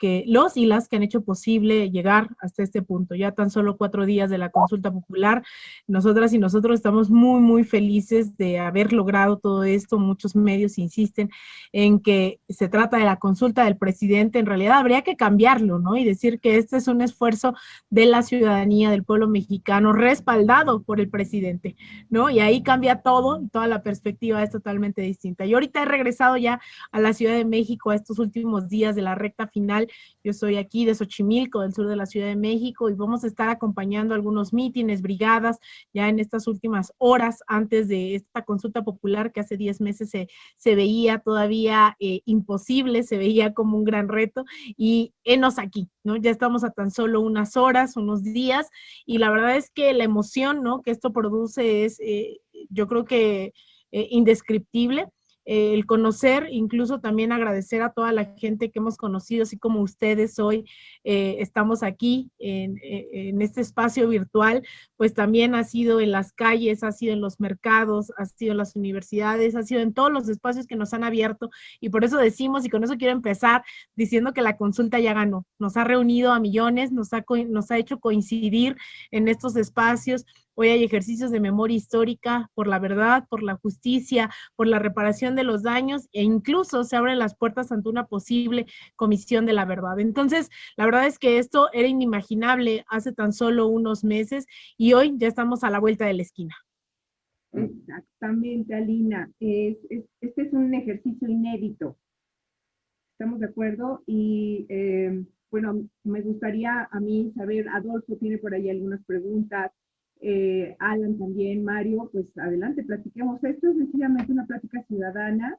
y las que han hecho posible llegar hasta este punto. Ya tan solo 4 días de la consulta popular, nosotras y nosotros estamos muy, muy felices de haber logrado todo esto. Muchos medios insisten en que se trata de la consulta del presidente. En realidad habría que cambiarlo, ¿no? Y decir que este es un esfuerzo de la ciudadanía, del pueblo mexicano, respaldado por el presidente, ¿no? Y ahí cambia todo, y toda la perspectiva es totalmente distinta. Y ahorita he regresado ya a la Ciudad de México a estos últimos días de la recta final. Yo soy aquí de Xochimilco, del sur de la Ciudad de México, y vamos a estar acompañando algunos mítines, brigadas, ya en estas últimas horas antes de esta consulta popular que hace 10 meses se veía todavía imposible, se veía como un gran reto, y enos aquí, ¿no? Ya estamos a tan solo unas horas, unos días, y la verdad es que la emoción, ¿no?, que esto produce es, yo creo que indescriptible. El conocer, incluso también agradecer a toda la gente que hemos conocido, así como ustedes hoy estamos aquí en este espacio virtual, pues también ha sido en las calles, ha sido en los mercados, ha sido en las universidades, ha sido en todos los espacios que nos han abierto, y por eso decimos, y con eso quiero empezar, diciendo que la consulta ya ganó, nos ha reunido a millones, nos ha hecho coincidir en estos espacios. Hoy hay ejercicios de memoria histórica por la verdad, por la justicia, por la reparación de los daños, e incluso se abren las puertas ante una posible comisión de la verdad. Entonces, la verdad es que esto era inimaginable hace tan solo unos meses, y hoy ya estamos a la vuelta de la esquina. Exactamente, Alina. Este es un ejercicio inédito. ¿Estamos de acuerdo? Y bueno, me gustaría a mí saber, Adolfo tiene por ahí algunas preguntas, Alan también, Mario, pues adelante, platiquemos. Esto es sencillamente una plática ciudadana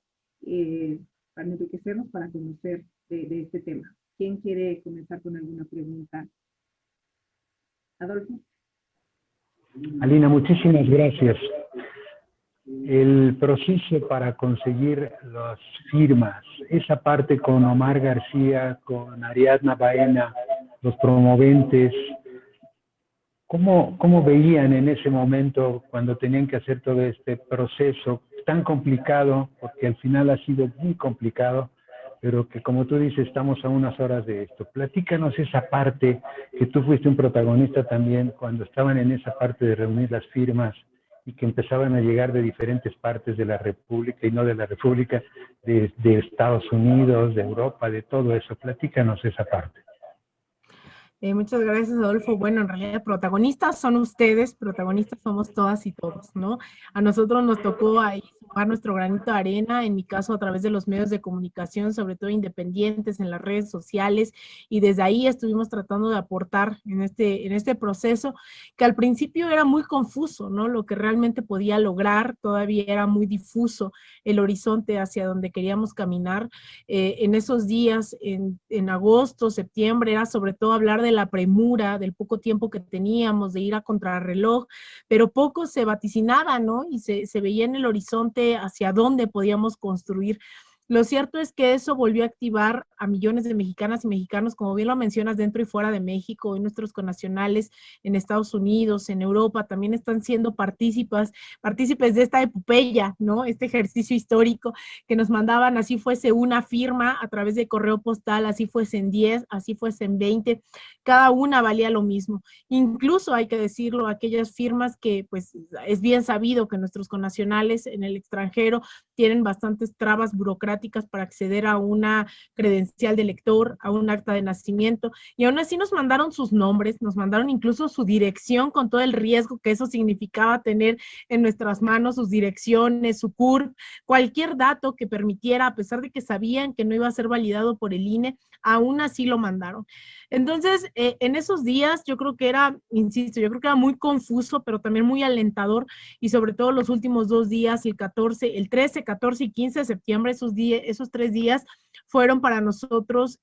para enriquecernos, para conocer de este tema. ¿Quién quiere comenzar con alguna pregunta? Adolfo. Alina, muchísimas gracias. El proceso para conseguir las firmas, esa parte con Omar García, con Ariadna Baena, los promoventes, ¿cómo veían en ese momento cuando tenían que hacer todo este proceso tan complicado? Porque al final ha sido muy complicado, pero que como tú dices, estamos a unas horas de esto. Platícanos esa parte, que tú fuiste un protagonista también, cuando estaban en esa parte de reunir las firmas y que empezaban a llegar de diferentes partes de la República, y no de la República, de Estados Unidos, de Europa, de todo eso. Platícanos esa parte. Muchas gracias, Adolfo. Bueno, en realidad protagonistas son ustedes, protagonistas somos todas y todos, ¿no? A nosotros nos tocó ahí sumar nuestro granito de arena, en mi caso a través de los medios de comunicación, sobre todo independientes, en las redes sociales, y desde ahí estuvimos tratando de aportar en este proceso, que al principio era muy confuso, ¿no? Lo que realmente podía lograr, todavía era muy difuso el horizonte hacia donde queríamos caminar. En esos días, en agosto, septiembre, era sobre todo hablar de la premura, del poco tiempo que teníamos, de ir a contrarreloj, pero poco se vaticinaba, ¿no? Y se veía en el horizonte hacia dónde podíamos construir. Lo cierto es que eso volvió a activar a millones de mexicanas y mexicanos, como bien lo mencionas, dentro y fuera de México, y nuestros connacionales en Estados Unidos, en Europa, también están siendo partícipes de esta epopeya, ¿no? Este ejercicio histórico que nos mandaban, así fuese una firma a través de correo postal, así fuesen 10, así fuesen 20, cada una valía lo mismo. Incluso, hay que decirlo, aquellas firmas que, pues, es bien sabido que nuestros connacionales en el extranjero tienen bastantes trabas burocráticas para acceder a una credencial de lector, a un acta de nacimiento, y aún así nos mandaron sus nombres, nos mandaron incluso su dirección, con todo el riesgo que eso significaba tener en nuestras manos sus direcciones, su CURP, cualquier dato que permitiera, a pesar de que sabían que no iba a ser validado por el INE, aún así lo mandaron. Entonces, en esos días yo creo que era, insisto, yo creo que era muy confuso, pero también muy alentador, y sobre todo los últimos 2 días, el 13, 14 y 15 de septiembre, esos 3 días fueron para nosotros,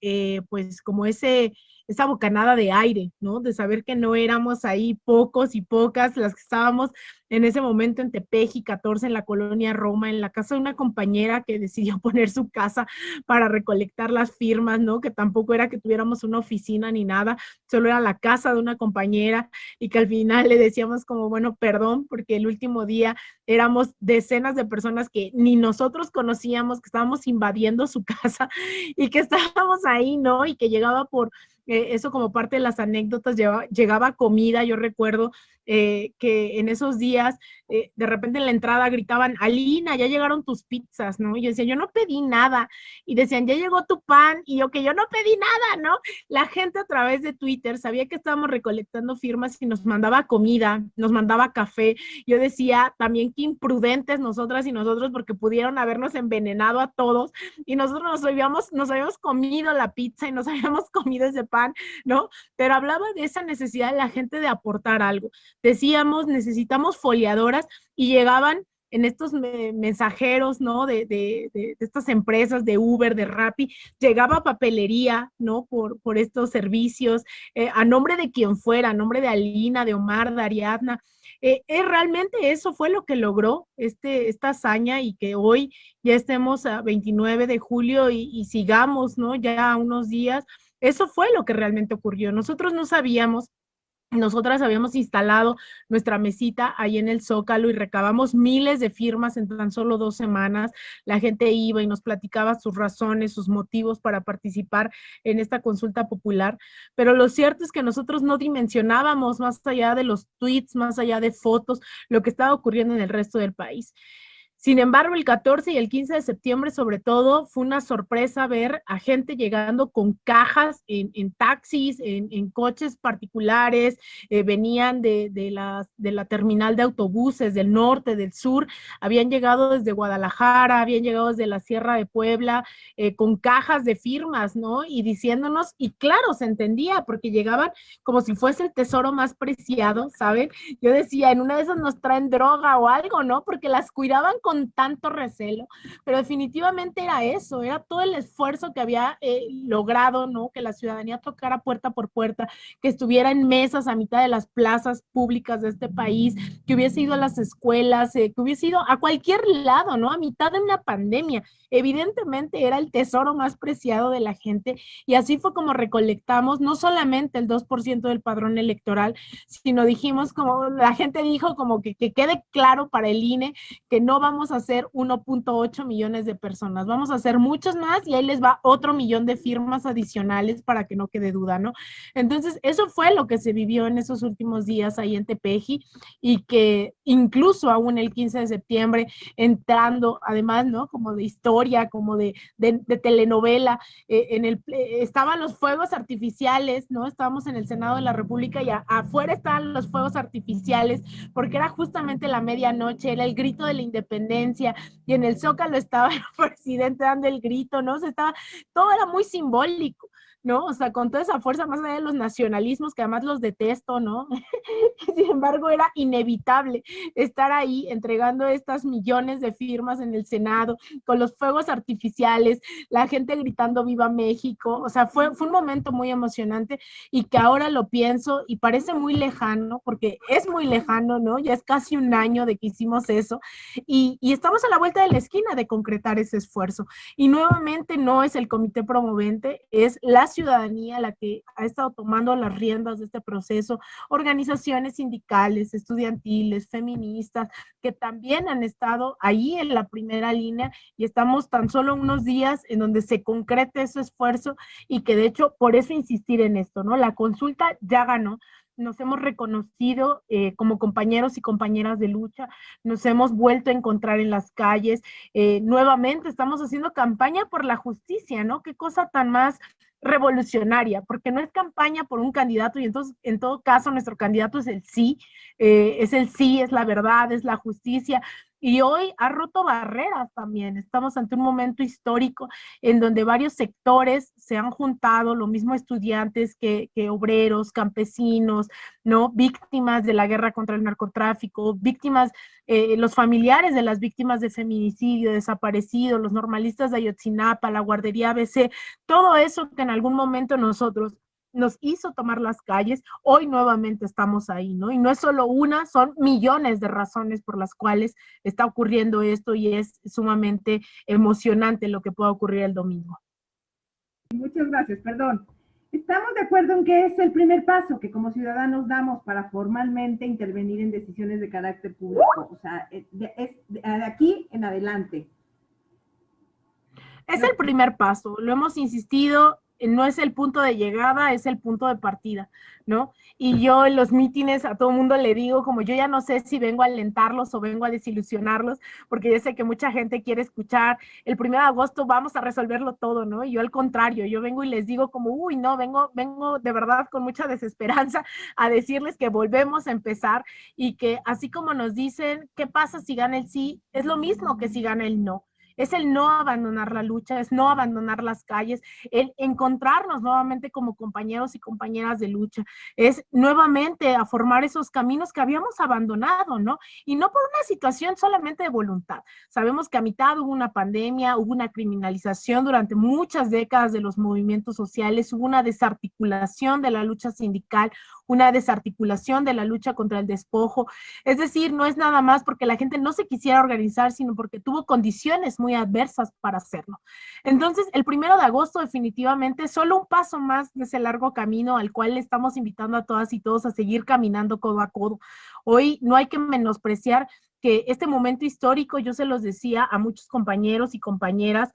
pues, como esa bocanada de aire, ¿no? De saber que no éramos ahí pocos y pocas las que estábamos en ese momento en Tepeji 14, en la colonia Roma, en la casa de una compañera que decidió poner su casa para recolectar las firmas, ¿no? Que tampoco era que tuviéramos una oficina ni nada, solo era la casa de una compañera, y que al final le decíamos como, bueno, perdón, porque el último día éramos decenas de personas que ni nosotros conocíamos, que estábamos invadiendo su casa y que estábamos ahí, ¿no? Y que llegaba por eso, como parte de las anécdotas, llegaba comida. Yo recuerdo que en esos días, de repente en la entrada gritaban, Alina, ya llegaron tus pizzas, ¿no? Y yo decía, yo no pedí nada. Y decían, ya llegó tu pan. Y yo, que yo no pedí nada, ¿no? La gente a través de Twitter sabía que estábamos recolectando firmas y nos mandaba comida, nos mandaba café. Yo decía también que imprudentes nosotras y nosotros, porque pudieron habernos envenenado a todos, y nosotros nos habíamos comido la pizza y nos habíamos comido ese pan, ¿no? Pero hablaba de esa necesidad de la gente de aportar algo. Decíamos, necesitamos foliadoras, y llegaban en estos mensajeros, ¿no? De estas empresas de Uber, de Rappi, llegaba papelería, ¿no? Por estos servicios, a nombre de quien fuera, a nombre de Alina, de Omar, de Ariadna. Realmente eso fue lo que logró esta hazaña, y que hoy ya estemos a 29 de julio y sigamos, ¿no? Ya unos días. Eso fue lo que realmente ocurrió. Nosotros no sabíamos. Nosotras habíamos instalado nuestra mesita ahí en el Zócalo y recabamos miles de firmas en tan solo 2 semanas. La gente iba y nos platicaba sus razones, sus motivos para participar en esta consulta popular. Pero lo cierto es que nosotros no dimensionábamos, más allá de los tweets, más allá de fotos, lo que estaba ocurriendo en el resto del país. Sin embargo, el 14 y el 15 de septiembre, sobre todo, fue una sorpresa ver a gente llegando con cajas en taxis, en coches particulares, venían de la terminal de autobuses del norte, del sur, habían llegado desde Guadalajara, habían llegado desde la Sierra de Puebla, con cajas de firmas, ¿no? Y diciéndonos, y claro, se entendía, porque llegaban como si fuese el tesoro más preciado, ¿saben? Yo decía, en una de esas nos traen droga o algo, ¿no? Porque las cuidaban con con tanto recelo, pero definitivamente era eso, era todo el esfuerzo que había logrado, ¿no? Que la ciudadanía tocara puerta por puerta, que estuviera en mesas a mitad de las plazas públicas de este país, que hubiese ido a las escuelas, que hubiese ido a cualquier lado, ¿no? A mitad de una pandemia. Evidentemente era el tesoro más preciado de la gente y así fue como recolectamos no solamente el 2% del padrón electoral, sino dijimos, como la gente dijo, como que quede claro para el INE que no vamos a hacer 1.8 millones de personas, vamos a hacer muchos más y ahí les va otro millón de firmas adicionales para que no quede duda, ¿no? Entonces, eso fue lo que se vivió en esos últimos días ahí en Tepeji y que incluso aún el 15 de septiembre, entrando además, ¿no? Como de historia, como de telenovela, estaban los fuegos artificiales, ¿no? Estábamos en el Senado de la República y afuera estaban los fuegos artificiales porque era justamente la medianoche, era el grito de la independencia y en el Zócalo estaba el presidente dando el grito, ¿no? O sea, todo era muy simbólico, ¿no? O sea, con toda esa fuerza, más allá de los nacionalismos, que además los detesto, ¿no? Sin embargo, era inevitable estar ahí entregando estas millones de firmas en el Senado, con los fuegos artificiales, la gente gritando ¡Viva México! O sea, fue un momento muy emocionante y que ahora lo pienso y parece muy lejano, porque es muy lejano, ¿no? Ya es casi un año de que hicimos eso y estamos a la vuelta de la esquina de concretar ese esfuerzo. Y nuevamente no es el comité promovente, es la ciudadanía la que ha estado tomando las riendas de este proceso, organizaciones sindicales, estudiantiles, feministas, que también han estado ahí en la primera línea y estamos tan solo unos días en donde se concrete ese esfuerzo y que de hecho por eso insistir en esto, ¿no? La consulta ya ganó, nos hemos reconocido como compañeros y compañeras de lucha, nos hemos vuelto a encontrar en las calles, nuevamente estamos haciendo campaña por la justicia, ¿no? Qué cosa tan más revolucionaria, porque no es campaña por un candidato y entonces en todo caso nuestro candidato es el sí, es la verdad, es la justicia. Y hoy ha roto barreras también. Estamos ante un momento histórico en donde varios sectores se han juntado, lo mismo estudiantes que obreros, campesinos, ¿no? Víctimas de la guerra contra el narcotráfico, víctimas, los familiares de las víctimas de feminicidio, desaparecidos, los normalistas de Ayotzinapa, la guardería ABC, todo eso que en algún momento nosotros nos hizo tomar las calles, hoy nuevamente estamos ahí, ¿no? Y no es solo una, son millones de razones por las cuales está ocurriendo esto y es sumamente emocionante lo que pueda ocurrir el domingo. Muchas gracias, perdón. Estamos de acuerdo en que es el primer paso que como ciudadanos damos para formalmente intervenir en decisiones de carácter público, o sea, es de aquí en adelante. Es el primer paso, lo hemos insistido, no es el punto de llegada, es el punto de partida, ¿no? Y yo en los mítines a todo el mundo le digo, como yo ya no sé si vengo a alentarlos o vengo a desilusionarlos, porque yo sé que mucha gente quiere escuchar, el 1 de agosto vamos a resolverlo todo, ¿no? Y yo al contrario, yo vengo y les digo como, uy, no, vengo de verdad con mucha desesperanza a decirles que volvemos a empezar y que así como nos dicen, ¿qué pasa si gana el sí? Es lo mismo que si gana el no. Es el no abandonar la lucha, es no abandonar las calles, el encontrarnos nuevamente como compañeros y compañeras de lucha, es nuevamente a formar esos caminos que habíamos abandonado, ¿no? Y no por una situación solamente de voluntad. Sabemos que a mitad hubo una pandemia, hubo una criminalización durante muchas décadas de los movimientos sociales, hubo una desarticulación de la lucha sindical, una desarticulación de la lucha contra el despojo. Es decir, no es nada más porque la gente no se quisiera organizar, sino porque tuvo condiciones muy adversas para hacerlo. Entonces, el 1 de agosto definitivamente es solo un paso más de ese largo camino al cual le estamos invitando a todas y todos a seguir caminando codo a codo. Hoy no hay que menospreciar que este momento histórico, yo se los decía a muchos compañeros y compañeras,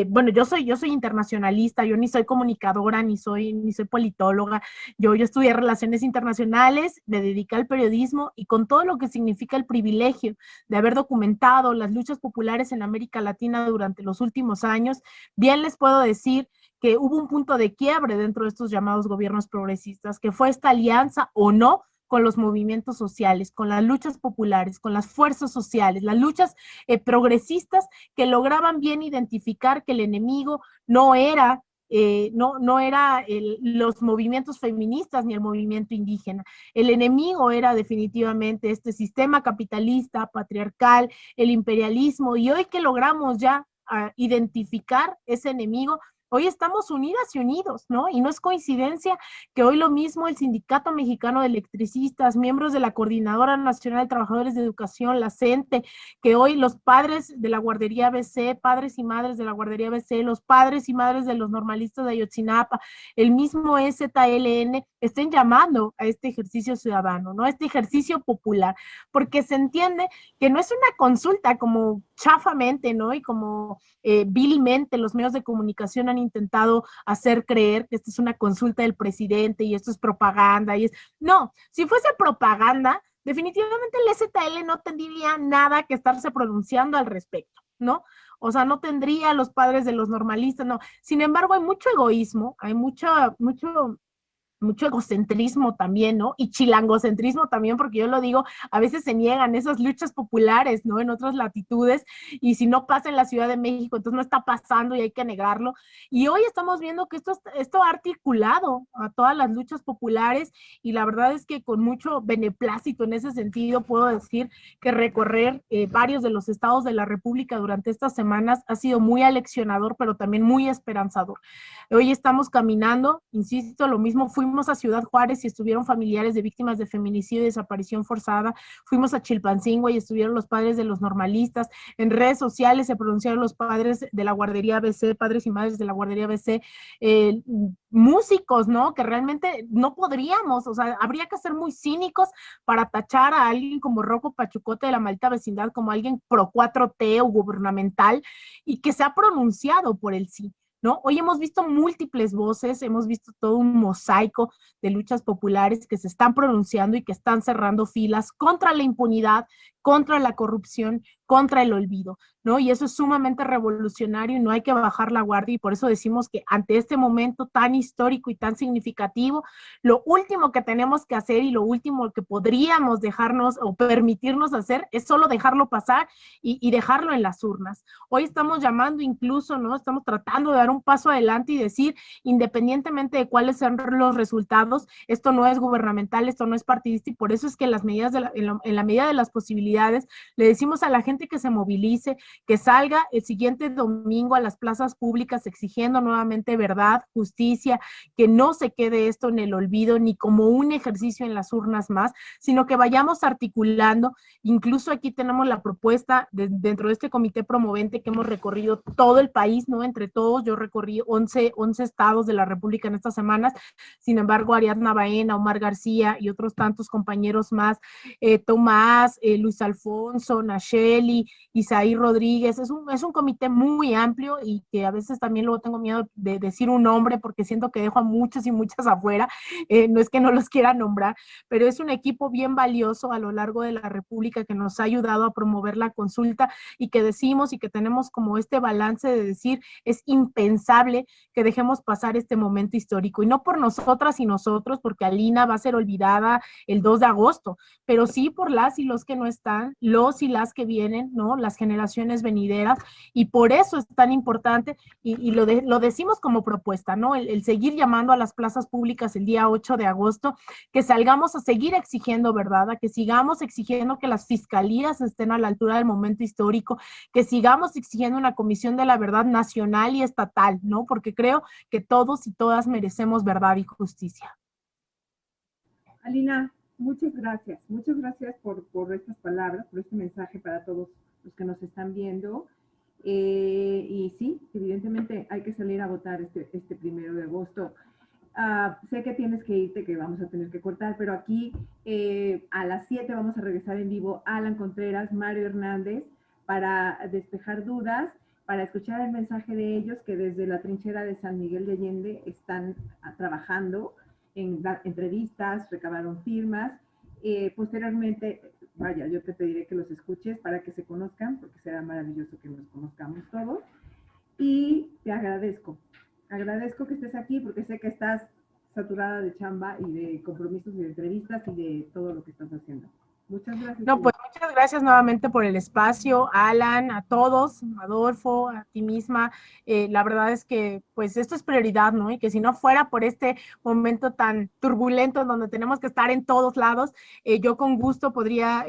bueno, yo soy internacionalista, yo ni soy comunicadora, ni soy politóloga, yo estudié Relaciones Internacionales, me dediqué al periodismo y con todo lo que significa el privilegio de haber documentado las luchas populares en América Latina durante los últimos años, bien les puedo decir que hubo un punto de quiebre dentro de estos llamados gobiernos progresistas, que fue esta alianza o no con los movimientos sociales, con las luchas populares, con las fuerzas sociales, las luchas progresistas que lograban bien identificar que el enemigo no era no era los movimientos feministas ni el movimiento indígena. El enemigo era definitivamente este sistema capitalista, patriarcal, el imperialismo, y hoy que logramos ya identificar ese enemigo, hoy estamos unidas y unidos, ¿no? Y no es coincidencia que hoy lo mismo el Sindicato Mexicano de Electricistas, miembros de la Coordinadora Nacional de Trabajadores de Educación, la CENTE, que hoy los padres de la guardería ABC, padres y madres de la guardería ABC, los padres y madres de los normalistas de Ayotzinapa, el mismo EZLN, estén llamando a este ejercicio ciudadano, ¿no? A este ejercicio popular, porque se entiende que no es una consulta como chafamente, ¿no? Y como vilmente los medios de comunicación han intentado hacer creer que esta es una consulta del presidente y esto es propaganda. No, si fuese propaganda, definitivamente el EZL no tendría nada que estarse pronunciando al respecto, ¿no? O sea, no tendría los padres de los normalistas, no. Sin embargo, hay mucho egoísmo, hay mucho egocentrismo también, ¿no? Y chilangocentrismo también, porque yo lo digo, a veces se niegan esas luchas populares, ¿no? En otras latitudes, y si no pasa en la Ciudad de México, entonces no está pasando y hay que negarlo. Y hoy estamos viendo que esto ha articulado a todas las luchas populares, y la verdad es que con mucho beneplácito en ese sentido puedo decir que recorrer varios de los estados de la República durante estas semanas ha sido muy aleccionador, pero también muy esperanzador. Hoy estamos caminando, insisto, lo mismo, fuimos a Ciudad Juárez y estuvieron familiares de víctimas de feminicidio y desaparición forzada, fuimos a Chilpancingo y estuvieron los padres de los normalistas, en redes sociales se pronunciaron los padres de la guardería ABC, padres y madres de la guardería ABC, músicos, ¿no? Que realmente no podríamos, o sea, habría que ser muy cínicos para tachar a alguien como Rocco Pachucote de la maldita vecindad como alguien pro 4T o gubernamental y que se ha pronunciado por el sí, ¿no? Hoy hemos visto múltiples voces, hemos visto todo un mosaico de luchas populares que se están pronunciando y que están cerrando filas contra la impunidad, contra la corrupción, contra el olvido, ¿no? Y eso es sumamente revolucionario y no hay que bajar la guardia, y por eso decimos que ante este momento tan histórico y tan significativo, lo último que tenemos que hacer y lo último que podríamos dejarnos o permitirnos hacer es solo dejarlo pasar y dejarlo en las urnas. Hoy estamos llamando incluso, ¿no? Estamos tratando de dar un paso adelante y decir, independientemente de cuáles sean los resultados, esto no es gubernamental, esto no es partidista, y por eso es que las medidas en la medida de las posibilidades le decimos a la gente que se movilice, que salga el siguiente domingo a las plazas públicas exigiendo nuevamente verdad, justicia, que no se quede esto en el olvido ni como un ejercicio en las urnas más, sino que vayamos articulando. Incluso aquí tenemos la propuesta dentro de este comité promovente que hemos recorrido todo el país, ¿no? Entre todos, yo recorrí 11 estados de la República en estas semanas. Sin embargo, Ariadna Baena, Omar García y otros tantos compañeros más, Tomás, Luis Alfonso, Nacheli, Isaí Rodríguez, es un comité muy amplio y que a veces también luego tengo miedo de decir un nombre porque siento que dejo a muchos y muchas afuera, no es que no los quiera nombrar, pero es un equipo bien valioso a lo largo de la República que nos ha ayudado a promover la consulta, y que decimos y que tenemos como este balance de decir, es impensable que dejemos pasar este momento histórico, y no por nosotras y nosotros, porque Alina va a ser olvidada el 2 de agosto, pero sí por las y los que no están, los y las que vienen, ¿no? Las generaciones venideras, y por eso es tan importante, y lo decimos como propuesta, ¿no? El seguir llamando a las plazas públicas el día 8 de agosto, que salgamos a seguir exigiendo verdad, a que sigamos exigiendo que las fiscalías estén a la altura del momento histórico, que sigamos exigiendo una comisión de la verdad nacional y estatal, ¿no? Porque creo que todos y todas merecemos verdad y justicia. Alina, muchas gracias por estas palabras, por este mensaje para todos los que nos están viendo. Y sí, evidentemente hay que salir a votar este 1 de agosto. Sé que tienes que irte, que vamos a tener que cortar, pero aquí a las 7 vamos a regresar en vivo Alan Contreras, Mario Hernández, para despejar dudas, para escuchar el mensaje de ellos que desde la trinchera de San Miguel de Allende están trabajando en entrevistas, recabaron firmas. Posteriormente, vaya, yo te pediré que los escuches para que se conozcan, porque será maravilloso que nos conozcamos todos. Y te agradezco que estés aquí, porque sé que estás saturada de chamba y de compromisos y de entrevistas y de todo lo que estás haciendo. Muchas gracias. No, pues Muchas gracias nuevamente por el espacio, Alan, a todos, Adolfo, a ti misma. La verdad es que pues esto es prioridad, ¿no? Y que si no fuera por este momento tan turbulento en donde tenemos que estar en todos lados, yo con gusto podría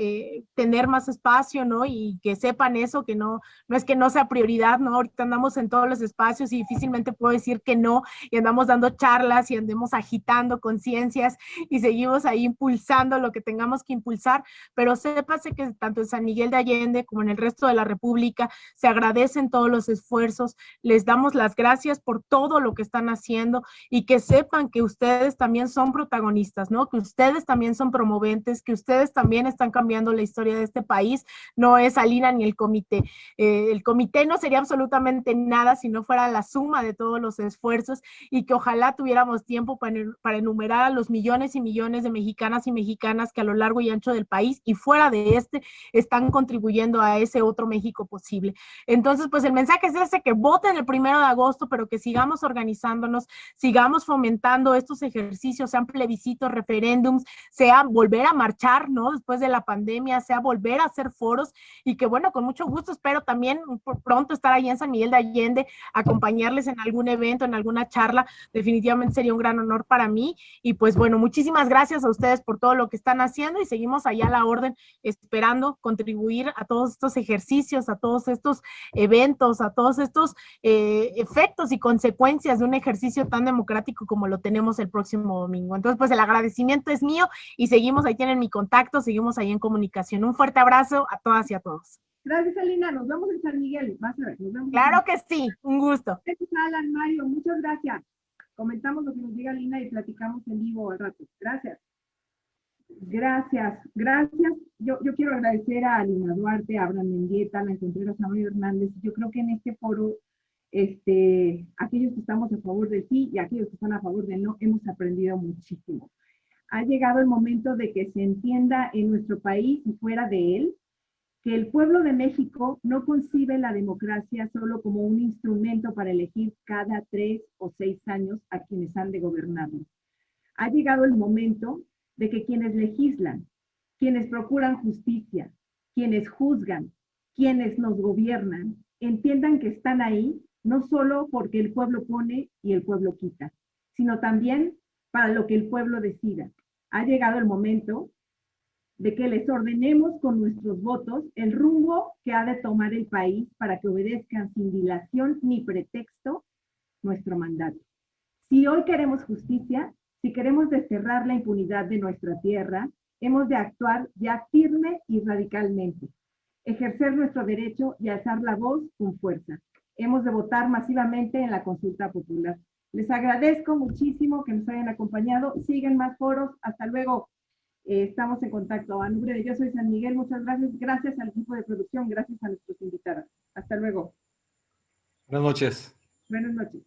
tener más espacio, ¿no? Y que sepan eso, que no es que no sea prioridad, ¿no? Ahorita andamos en todos los espacios y difícilmente puedo decir que no, y andamos dando charlas y andemos agitando conciencias y seguimos ahí impulsando lo que tengamos que impulsar, pero sépase que tanto en San Miguel de Allende como en el resto de la República se agradecen todos los esfuerzos, les damos las gracias por todo lo que están haciendo y que sepan que ustedes también son protagonistas, ¿no? Que ustedes también son promoventes, que ustedes también están cambiando la historia de este país, no es Alina ni el comité. El comité no sería absolutamente nada si no fuera la suma de todos los esfuerzos y que ojalá tuviéramos tiempo para enumerar a los millones y millones de mexicanas y mexicanas que a lo largo y ancho del país y fuera de este están contribuyendo a ese otro México posible. Entonces, pues el mensaje es ese, que voten el 1 de agosto, pero que sigamos organizándonos, sigamos fomentando estos ejercicios, sean plebiscitos, referéndums, sea volver a marchar, ¿no? Después de la pandemia, sea volver a hacer foros y que, bueno, con mucho gusto espero también pronto estar ahí en San Miguel de Allende, acompañarles en algún evento, en alguna charla. Definitivamente sería un gran honor para mí. Y pues bueno, muchísimas gracias a ustedes por todo lo que están haciendo y seguimos allá a la orden esperando contribuir a todos estos ejercicios, a todos estos eventos, a todos estos efectos y consecuencias de un ejercicio tan democrático como lo tenemos el próximo domingo. Entonces, pues el agradecimiento es mío y seguimos, ahí tienen mi contacto, seguimos ahí en comunicación. Un fuerte abrazo a todas y a todos. Gracias, Alina. Nos vemos en San Miguel. Vas a ver, nos vemos. Claro que sí, un gusto. Gracias, Alan, Mario, muchas gracias. Comentamos lo que nos diga Alina y platicamos en vivo al rato. Gracias. Gracias, gracias. Yo quiero agradecer a Alina Duarte, a Abraham Mendieta, a la Contreras, a Mario Hernández. Yo creo que en este foro, aquellos que estamos a favor de sí y aquellos que están a favor de no, hemos aprendido muchísimo. Ha llegado el momento de que se entienda en nuestro país y fuera de él que el pueblo de México no concibe la democracia solo como un instrumento para elegir cada 3 o 6 años a quienes han de gobernarnos. Ha llegado el momento de que quienes legislan, quienes procuran justicia, quienes juzgan, quienes nos gobiernan, entiendan que están ahí no solo porque el pueblo pone y el pueblo quita, sino también para lo que el pueblo decida. Ha llegado el momento de que les ordenemos con nuestros votos el rumbo que ha de tomar el país para que obedezcan sin dilación ni pretexto nuestro mandato. Si hoy queremos justicia, si queremos desterrar la impunidad de nuestra tierra, hemos de actuar ya firme y radicalmente, ejercer nuestro derecho y alzar la voz con fuerza. Hemos de votar masivamente en la consulta popular. Les agradezco muchísimo que nos hayan acompañado. Siguen más foros. Hasta luego. Estamos en contacto. A nombre de Yo Soy San Miguel, muchas gracias. Gracias al equipo de producción, gracias a nuestros invitados. Hasta luego. Buenas noches. Buenas noches.